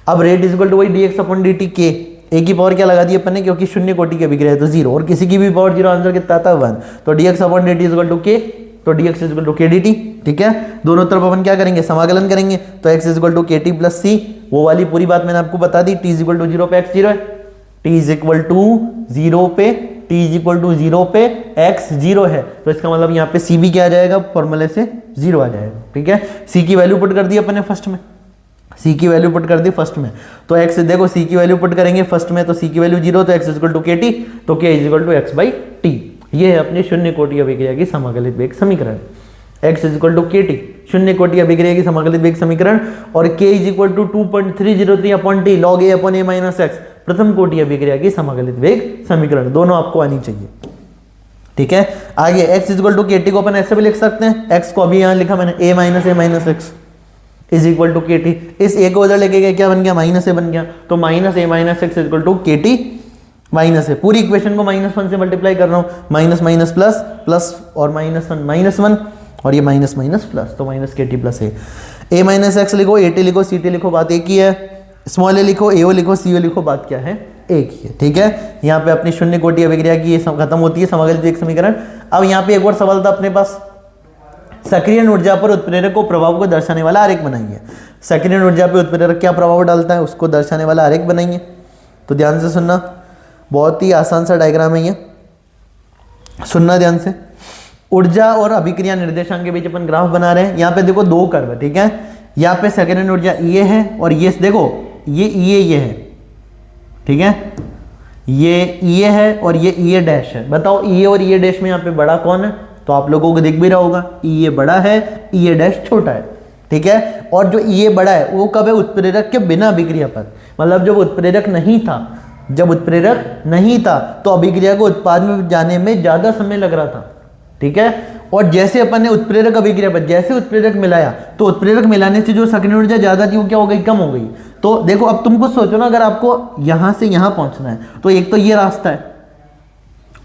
अब रेट इज इक्वल टू वही D x upon d T के, ए की पावर क्या लगा दी अपन ने, क्योंकि शून्य कोटि की अभिक्रिया है तो जीरो, और किसी की भी पावर जीरो, आंसर कितना था 1, तो d x upon d t is equal to k, तो d x is equal to k d t, ठीक है। दोनों तरफ अपन क्या करेंगे, समाकलन करेंगे, तो x is equal to k t plus c, वो वाली पूरी बात मैंने आपको बता दी, t is equal to zero पे एक्स जीरो है, t is equal to zero पे, t is equal to zero पे एक्स जीरो है, तो इसका मतलब यहाँ पे सी भी क्या आ जाएगा, फॉर्मूले से जीरो आ जाएगा, ठीक है। सी की वैल्यू पुट कर दी अपन ने फर्स्ट में, सी की वैल्यू पुट कर दी फर्स्ट में, तो एक्स देखो सी की वैल्यू पुट करेंगे फर्स्ट में, तो सी की वैल्यू जीरो, तो x is equal to k T, तो k is equal to x by T, ये है अपनी शून्य कोटि अभिक्रिया की समाकलित वेग समीकरण, x is equal to k t शून्य कोटि अभिक्रिया की समाकलित वेग समीकरण, और k is equal to 2.303 upon t log a upon a minus x प्रथम कोटि अभिक्रिया की समाकलित वेग समीकरण, दोनों आपको आनी चाहिए, ठीक है। आगे x is equal to k T को अपन ऐसे भी लिख सकते हैं, x को अभी यहाँ लिखा मैंने a minus x is equal to k t, इस a को उधर लेके गए क्या बन गया, माइनस ए बन गया, तो minus a minus x is equal to k t minus है, पूरी इक्वेशन को -1 से मल्टीप्लाई कर रहा हूँ, माइनस माइनस प्लस प्लस और -1 और ये माइनस माइनस प्लस, तो माइनस के टी प्लस ए माइनस एक्स लिखो, ए टी लिखो, सी टी लिखो, बात एक ही है, स्मॉल ए लिखो, एओ लिखो, सीओ लिखो, बात क्या है, एक ही है, ठीक है। यहाँ पे अपनी शून्य कोटि अभिक्रिया की ये खत्म होती है समाकलित वेग समीकरण। अब यहाँ पे एक और सवाल था अपने पास, सक्रियण ऊर्जा पर उत्प्रेरक को प्रभाव को दर्शाने वाला आरेख बनाइए। सक्रियण ऊर्जा पर उत्प्रेरक क्या प्रभाव डालता है उसको दर्शाने वाला आरेख बनाइए, तो ध्यान से सुनना, बहुत ही आसान सा डायग्राम है ये, सुनना ध्यान से। ऊर्जा और अभिक्रिया निर्देशांक के बीच अपन ग्राफ बना रहे हैं, यहाँ पे देखो दो कर्व है, ठीक है, यहाँ पे सक्रियण ऊर्जा ये है और ये देखो ये है, ठीक है, ये है और ये डैश है, बताओ ये और ये डैश में यहाँ पे बड़ा कौन है, तो आप लोगों को दिख भी रहा होगा, ये बड़ा है, ये डैश छोटा है, ठीक है। और जो ये बड़ा है वो कब है, उत्प्रेरक के बिना अभिक्रिया पर, मतलब जब उत्प्रेरक नहीं था, तो अभिक्रिया को उत्पाद में जाने में ज्यादा समय लग रहा था, ठीक है। और जैसे अपन ने उत्प्रेरक अभिक्रिया पर जैसे उत्प्रेरक मिलाया, तो उत्प्रेरक मिलाने से जो सक्रियण ऊर्जा ज्यादा थी वो क्या हो गई, कम हो गई। तो देखो अब तुम कुछ सोचो ना, अगर आपको यहां से यहां पहुंचना है तो एक तो ये रास्ता है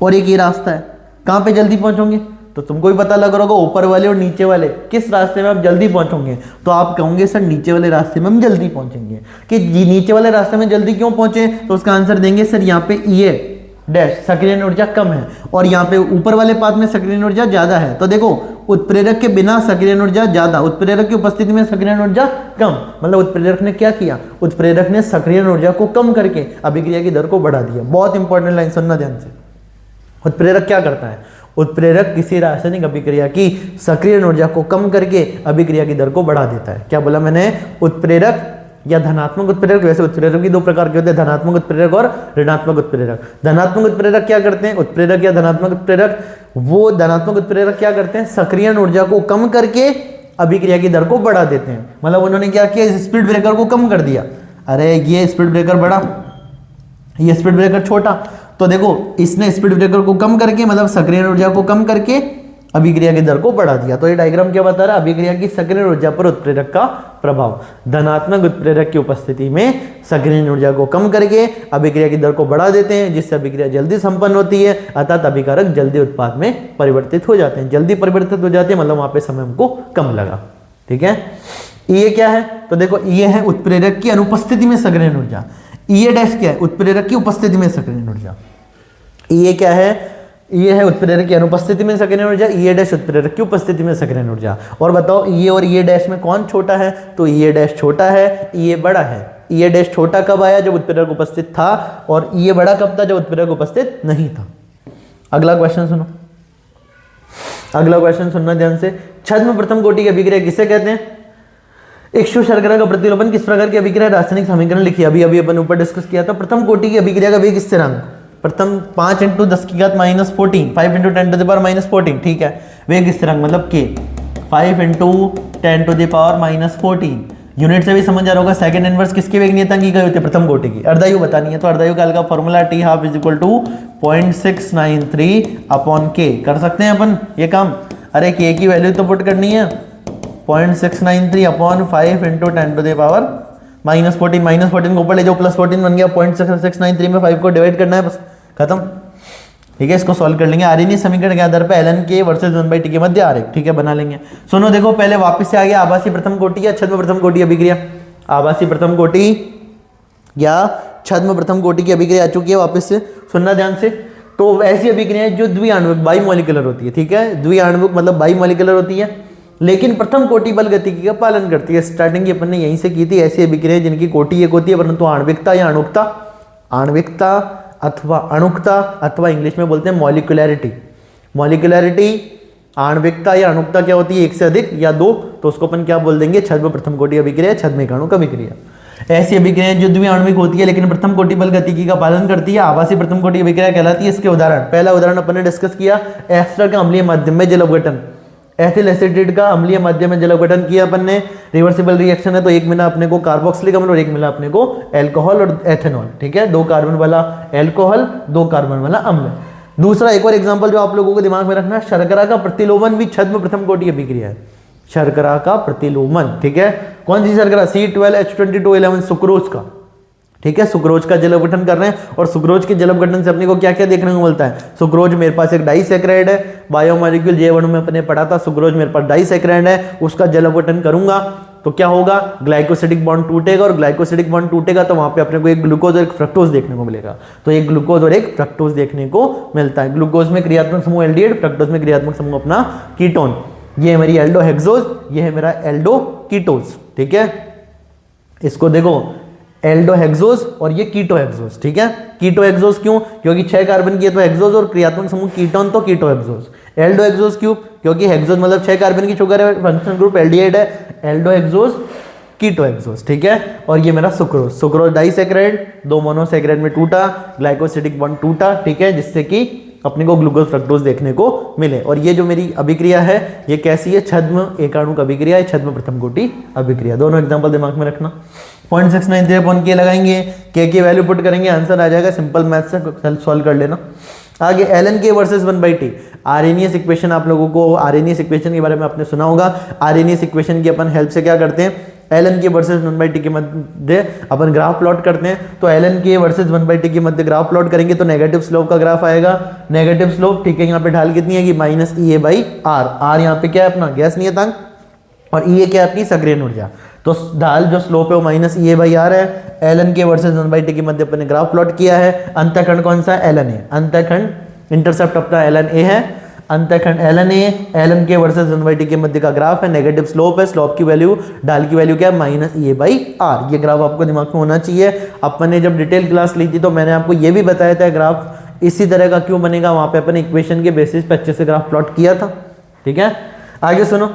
और एक ये रास्ता है, कहां पे जल्दी पहुंचोगे, तो तुमको भी पता लग रहा होगा ऊपर वाले और नीचे वाले किस रास्ते में आप जल्दी पहुंचोगे, तो आप कहोगे सर नीचे वाले रास्ते में हम जल्दी पहुंचेंगे। कि नीचे वाले रास्ते में जल्दी क्यों पहुंचे, तो उसका आंसर देंगे सर यहाँ पे ये डैश सक्रियण ऊर्जा कम है और यहाँ पे ऊपर वाले पाद में सक्रियण ऊर्जा ज्यादा है। तो देखो उत्प्रेरक के बिना सक्रियण ऊर्जा ज्यादा, उत्प्रेरक की उपस्थिति में सक्रियण ऊर्जा कम, मतलब उत्प्रेरक ने क्या किया, उत्प्रेरक ने सक्रियण ऊर्जा को कम करके अभिक्रिया की दर को बढ़ा दिया। बहुत इंपॉर्टेंट लाइन सुनना ध्यान से, उत्प्रेरक क्या करता है, उत्प्रेरक किसी रासायनिक अभिक्रिया की सक्रियण ऊर्जा को कम करके अभिक्रिया की दर को बढ़ा देता है। क्या बोला मैंने, उत्प्रेरक या धनात्मक उत्प्रेरक, वैसे उत्प्रेरक भी दो प्रकार के होते हैं, धनात्मक उत्प्रेरक और ऋणात्मक उत्प्रेरक। धनात्मक उत्प्रेरक क्या करते हैं, उत्प्रेरक या धनात्मक उत्प्रेरक, वो धनात्मक उत्प्रेरक क्या करते हैं, सक्रियण ऊर्जा को कम करके अभिक्रिया की दर को बढ़ा देते हैं। मतलब उन्होंने क्या किया, इस स्पीड ब्रेकर को कम कर दिया, अरे ये स्पीड ब्रेकर बड़ा, ये स्पीड ब्रेकर छोटा, तो देखो इसने स्पीड ब्रेकर को कम करके मतलब सक्रियण ऊर्जा को कम करके अभिक्रिया की दर को बढ़ा दिया। तो ये डायग्राम क्या बता रहा है, अभिक्रिया की सक्रियण ऊर्जा पर उत्प्रेरक का प्रभाव। धनात्मक उत्प्रेरक की उपस्थिति में सक्रियण ऊर्जा को कम करके अभिक्रिया की दर को बढ़ा देते हैं, जिससे अभिक्रिया जल्दी संपन्न होती है, अर्थात अभिकारक जल्दी उत्पाद में परिवर्तित हो जाते हैं। जल्दी परिवर्तित हो जाते हैं मतलब वहां पे समय हमको कम लगा। ठीक है। ये क्या है, तो देखो ये है उत्प्रेरक की अनुपस्थिति में सक्रियण ऊर्जा। ये डैश क्या है, उत्प्रेरक की उपस्थिति में सक्रियण ऊर्जा। ये क्या है, ये है उत्प्रेरक की अनुपस्थिति में सक्रियण ऊर्जा, ये डैश उत्प्रेरक की उपस्थिति में सक्रियण ऊर्जा। और बताओ ये और ये डैश में कौन छोटा है, तो ये डैश छोटा है, ये बड़ा है। ये डैश छोटा कब आया, जब उत्प्रेरक उपस्थित था, और ये बड़ा कब था, जब उत्प्रेरक उपस्थित नहीं था। अगला क्वेश्चन सुनो, अगला क्वेश्चन सुनना ध्यान से। छद्म प्रथम कोटि की अभिक्रिया किसे कहते हैं? इक्षु शर्करा का प्रतिलोपन किस प्रकार की अभिक्रिया, रासायनिक समीकरण लिखिए। अभी अभी अपन ऊपर डिस्कस किया था। प्रथम कोटि की अभिक्रिया का वेग स्थिरांक, प्रथम 5 × 10 की घात -14, 5 × 10 to the power -14, ठीक है। वेग स्थिरांक मतलब k, 5 × 10 to the power -14। Unit से भी समझ आ रहा होगा। सेकंड इनवर्स किसकी वेग नियतांक की होती है, प्रथम कोटि की। अर्धायु बतानी है, तो अर्धायु काल का फॉर्मूला T12 = 0.693/k। कर सकते हैं अपन ये काम। अरे k की वैल्यू तो पुट करनी है, 0.693/5 × 10 to the power -14, -14 को ऊपर ले जाओ, +14 बन गया। 0.693 में 5 को डिवाइड करना है, बस खत्म। ठीक है, इसको सॉल्व कर लेंगे। आर्यनीय समीकरण के आधार पर ln k वर्सेस 1/t के मध्य आरेख, ठीक है, बना लेंगे। सुनो देखो, पहले वापस से आ गया आभासी प्रथम कोटि या छद्म प्रथम कोटि अभिक्रिया। आभासी प्रथम कोटि या छद्म प्रथम कोटि की अभिक्रिया आ चुकी है, वापस से सुनना ध्यान से। तो ऐसी अभिक्रियाएं जो द्विआण्विक बाइमोलिकुलर होती है, ठीक है, द्विआण्विक मतलब बाइमोलिकुलर होती है, लेकिन प्रथम कोटि बल गतिकी का पालन करती है। स्टार्टिंग की अपन ने यहीं से की थी। ऐसी अभिक्रियाएं जिनकी कोटि एक होती है, परंतु आणविकता या अणुकता, आणविकता अथवा अणुकता अथवा इंग्लिश में बोलते हैं मॉलिक्युलैरिटी। मॉलिक्युलैरिटी, आणविकता या अणुकता क्या होती है, एक से अधिक या दो, तो उसको अपन क्या बोल देंगे, छद्म प्रथम कोटि अभिक्रिया, छद्म एकाणुक अभिक्रिया। ऐसी अभिक्रियाएं जो द्विआण्विक होती है लेकिन प्रथम कोटि बल गतिकी का पालन करती है, आभासी प्रथम कोटि अभिक्रिया कहलाती है। इसके उदाहरण, पहला उदाहरण अपन ने डिस्कस किया, एस्टर का अम्लीय माध्यम में जल अपघटन। एथिल एसिटेट का अम्लीय माध्यम में जल अपघटन किया अपन ने, रिवर्सिबल रिएक्शन है, तो एक मिला अपने को कार्बोक्सिलिक अम्ल और एक मिला अपने को एल्कोहल और एथेनॉल, ठीक है, 2 कार्बन वाला एल्कोहल, 2 कार्बन वाला अम्ल। दूसरा एक और एग्जांपल जो आप लोगों को दिमाग में रखना है, शर्करा का प्रतिलोमन भी छद्म प्रथम कोटि अभिक्रिया है। शर्करा का प्रतिलोमन, ठीक है, कौन सी शर्करा, C12H2211 सुक्रोज का, ठीक है, सुक्रोज का जल अपघटन कर रहे हैं। और सुक्रोज के जल अपघटन से अपने को क्या क्या देखने को मिलता है, सुक्रोज मेरे पास एक डाइसैकेराइड है, बायोमोलिक्यूल J1 में अपने पढ़ा था, सुक्रोज मेरे पास डाइसैकेराइड है, उसका जल अपघटन करूंगा तो क्या होगा, ग्लाइकोसिडिक बॉन्ड टूटेगा, और ग्लाइकोसिडिक बॉन्ड टूटेगा तो वहां पे अपने को एक ग्लूकोज और एक फ्रक्टोज देखने को मिलेगा। तो एक ग्लूकोज और एक फ्रक्टोज देखने को मिलता है। ग्लूकोज में क्रियात्मक समूह एल्डिहाइड, फ्रक्टोज में क्रियात्मक समूह अपना कीटोन। ये है मेरी एल्डोहेक्सोज, ये है मेरा एल्डोकीटोज, ठीक है। इसको देखो, एल्डोहेक्सोज और ये कीटोहेक्सोज, ठीक है। कीटोहेक्सोज क्यों, क्योंकि 6 कार्बन की है तो हेक्सोज, और क्रियात्मक समूह कीटोन तो कीटोहेक्सोज। एल्डोहेक्सोज क्यों, क्योंकि हेक्सोज मतलब 6 कार्बन की शुगर है, फंक्शनल ग्रुप एल्डिहाइड है, एल्डोहेक्सोज कीटोहेक्सोज, ठीक है। और ये मेरा सुक्रोज, सुक्रोज डाइसैकेराइड, 2 मोनोसैकेराइड में टूटा, ग्लाइकोसिडिक बॉन्ड टूटा, ठीक है, जिससे कि अपने को ग्लूकोज फ्रक्टोज देखने को मिले। और ये जो मेरी अभिक्रिया है ये कैसी है, छद्म एकाणुक अभिक्रिया है, छद्म प्रथम कोटि अभिक्रिया। दोनों एग्जांपल दिमाग में रखना। 0.693 लगाएंगे, के की वैल्यू पुट करेंगे, आंसर आ जाएगा। सिंपल मैथ से सॉल्व कर लेना। आगे ln k versus 1/t, Arrhenius equation, आप लोगों को आर्हेनियस इक्वेशन के बारे में आपने सुना होगा। आर्हेनियस इक्वेशन की अपन हेल्प से क्या करते हैं, ln k वर्सेस 1/t के मध्य अपन ग्राफ प्लॉट करते हैं। तो ln k वर्सेस 1/t के मध्य ग्राफ प्लॉट करेंगे तो नेगेटिव स्लोप का ग्राफ आएगा, नेगेटिव स्लोप, ठीक है। यहाँ पे ढाल कितनी है, -EA/r, r यहाँ पे क्या है अपना गैस नियतांक, और E क्या है अपनी सक्रियण ऊर्जा। तो ढाल जो स्लोप है वो -EA/r है। ln k वर्सेस 1/t के मध्य अपन ने ग्राफ प्लॉट किया है। अंतःखंड कौन सा है, ln a, अंतःखंड इंटरसेप्ट अपना ln a है, अंतःखंड ln a, ln k versus 1/t के मध्य का ग्राफ है, नेगेटिव स्लोप है, स्लोप की वैल्यू, ढाल की वैल्यू क्या है, -EA/r। ये ग्राफ आपको दिमाग में होना चाहिए। अपन ने जब डिटेल क्लास ली थी तो मैंने आपको ये भी बताया था ग्राफ इसी तरह का क्यों बनेगा, वहां पे अपन इक्वेशन के बेसिस पे अच्छे से ग्राफ प्लॉट किया था, ठीक है। आगे सुनो,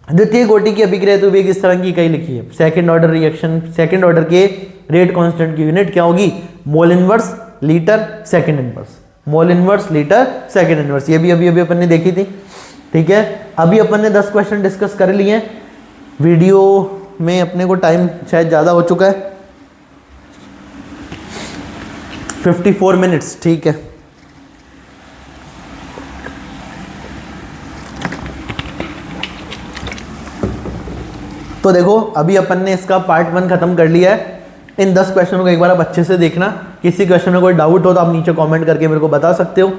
द्वितीय कोटि की अभिक्रिया तो वेग इस तरह की कई लिखी है। Second order reaction, second order के रेट कांस्टेंट की यूनिट क्या होगी, mole inverse litre second inverse, mole inverse litre second inverse. ये भी अभी अपन ने देखी थी, ठीक है। अभी अपन ने 10 क्वेश्चन डिस्कस कर लिए। वीडियो में अपने को टाइम शायद ज़्यादा हो चुका है, 54 मिनट्स, ठीक है। तो देखो अभी अपन ने इसका पार्ट 1 खत्म कर लिया है। इन 10 क्वेश्चनों को एक बार आप अच्छे से देखना। किसी क्वेश्चन में कोई डाउट हो तो आप नीचे कमेंट करके मेरे को बता सकते हो,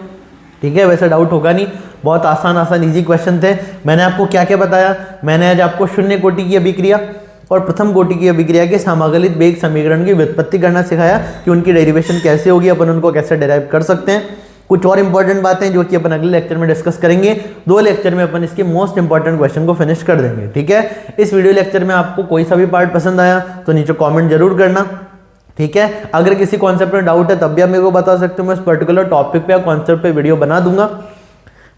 ठीक है। वैसे डाउट होगा नहीं, बहुत आसान आसान इजी क्वेश्चन थे। मैंने आपको क्या क्या बताया, मैंने आज आपको शून्य कोटि की अभिक्रिया और प्रथम कोटि की अभिक्रिया के समाकलित वेग समीकरण की व्युत्पत्ति करना सिखाया कि उनकी डेरिवेशन कैसे होगी, अपन उनको कैसे डेराइव कर सकते हैं। कुछ और इंपॉर्टेंट बातें जो कि अपन अगले लेक्चर में डिस्कस करेंगे। 2 लेक्चर में अपन इसके मोस्ट इंपॉर्टेंट क्वेश्चन को फिनिश कर देंगे, ठीक है। इस वीडियो लेक्चर में आपको कोई सा भी पार्ट पसंद आया तो नीचे कमेंट जरूर करना, ठीक है। अगर किसी कॉन्सेप्ट में डाउट है तब भी आप मेरे को बता सकते हो, मैं उस पर्टिकुलर टॉपिक पे या कॉन्सेप्ट पे वीडियो बना दूंगा।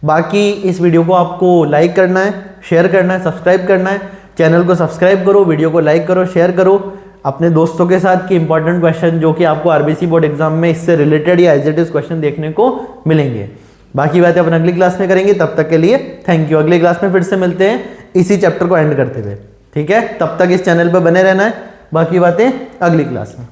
बाकी इस वीडियो को आपको लाइक करना है, शेयर करना है, सब्सक्राइब करना है। चैनल को सब्सक्राइब करो, वीडियो को लाइक करो, शेयर करो अपने दोस्तों के साथ कि इंपॉर्टेंट क्वेश्चन जो कि आपको आरबीसी बोर्ड एग्जाम में इससे रिलेटेड या एज इट इज क्वेश्चन देखने को मिलेंगे। बाकी बातें अपन अगली क्लास में करेंगे, तब तक के लिए थैंक यू। अगली क्लास में फिर से मिलते हैं इसी चैप्टर को एंड करते हुए, ठीक है। तब तक इस चैनल पर बने रहना है, बाकी बातें अगली क्लास में।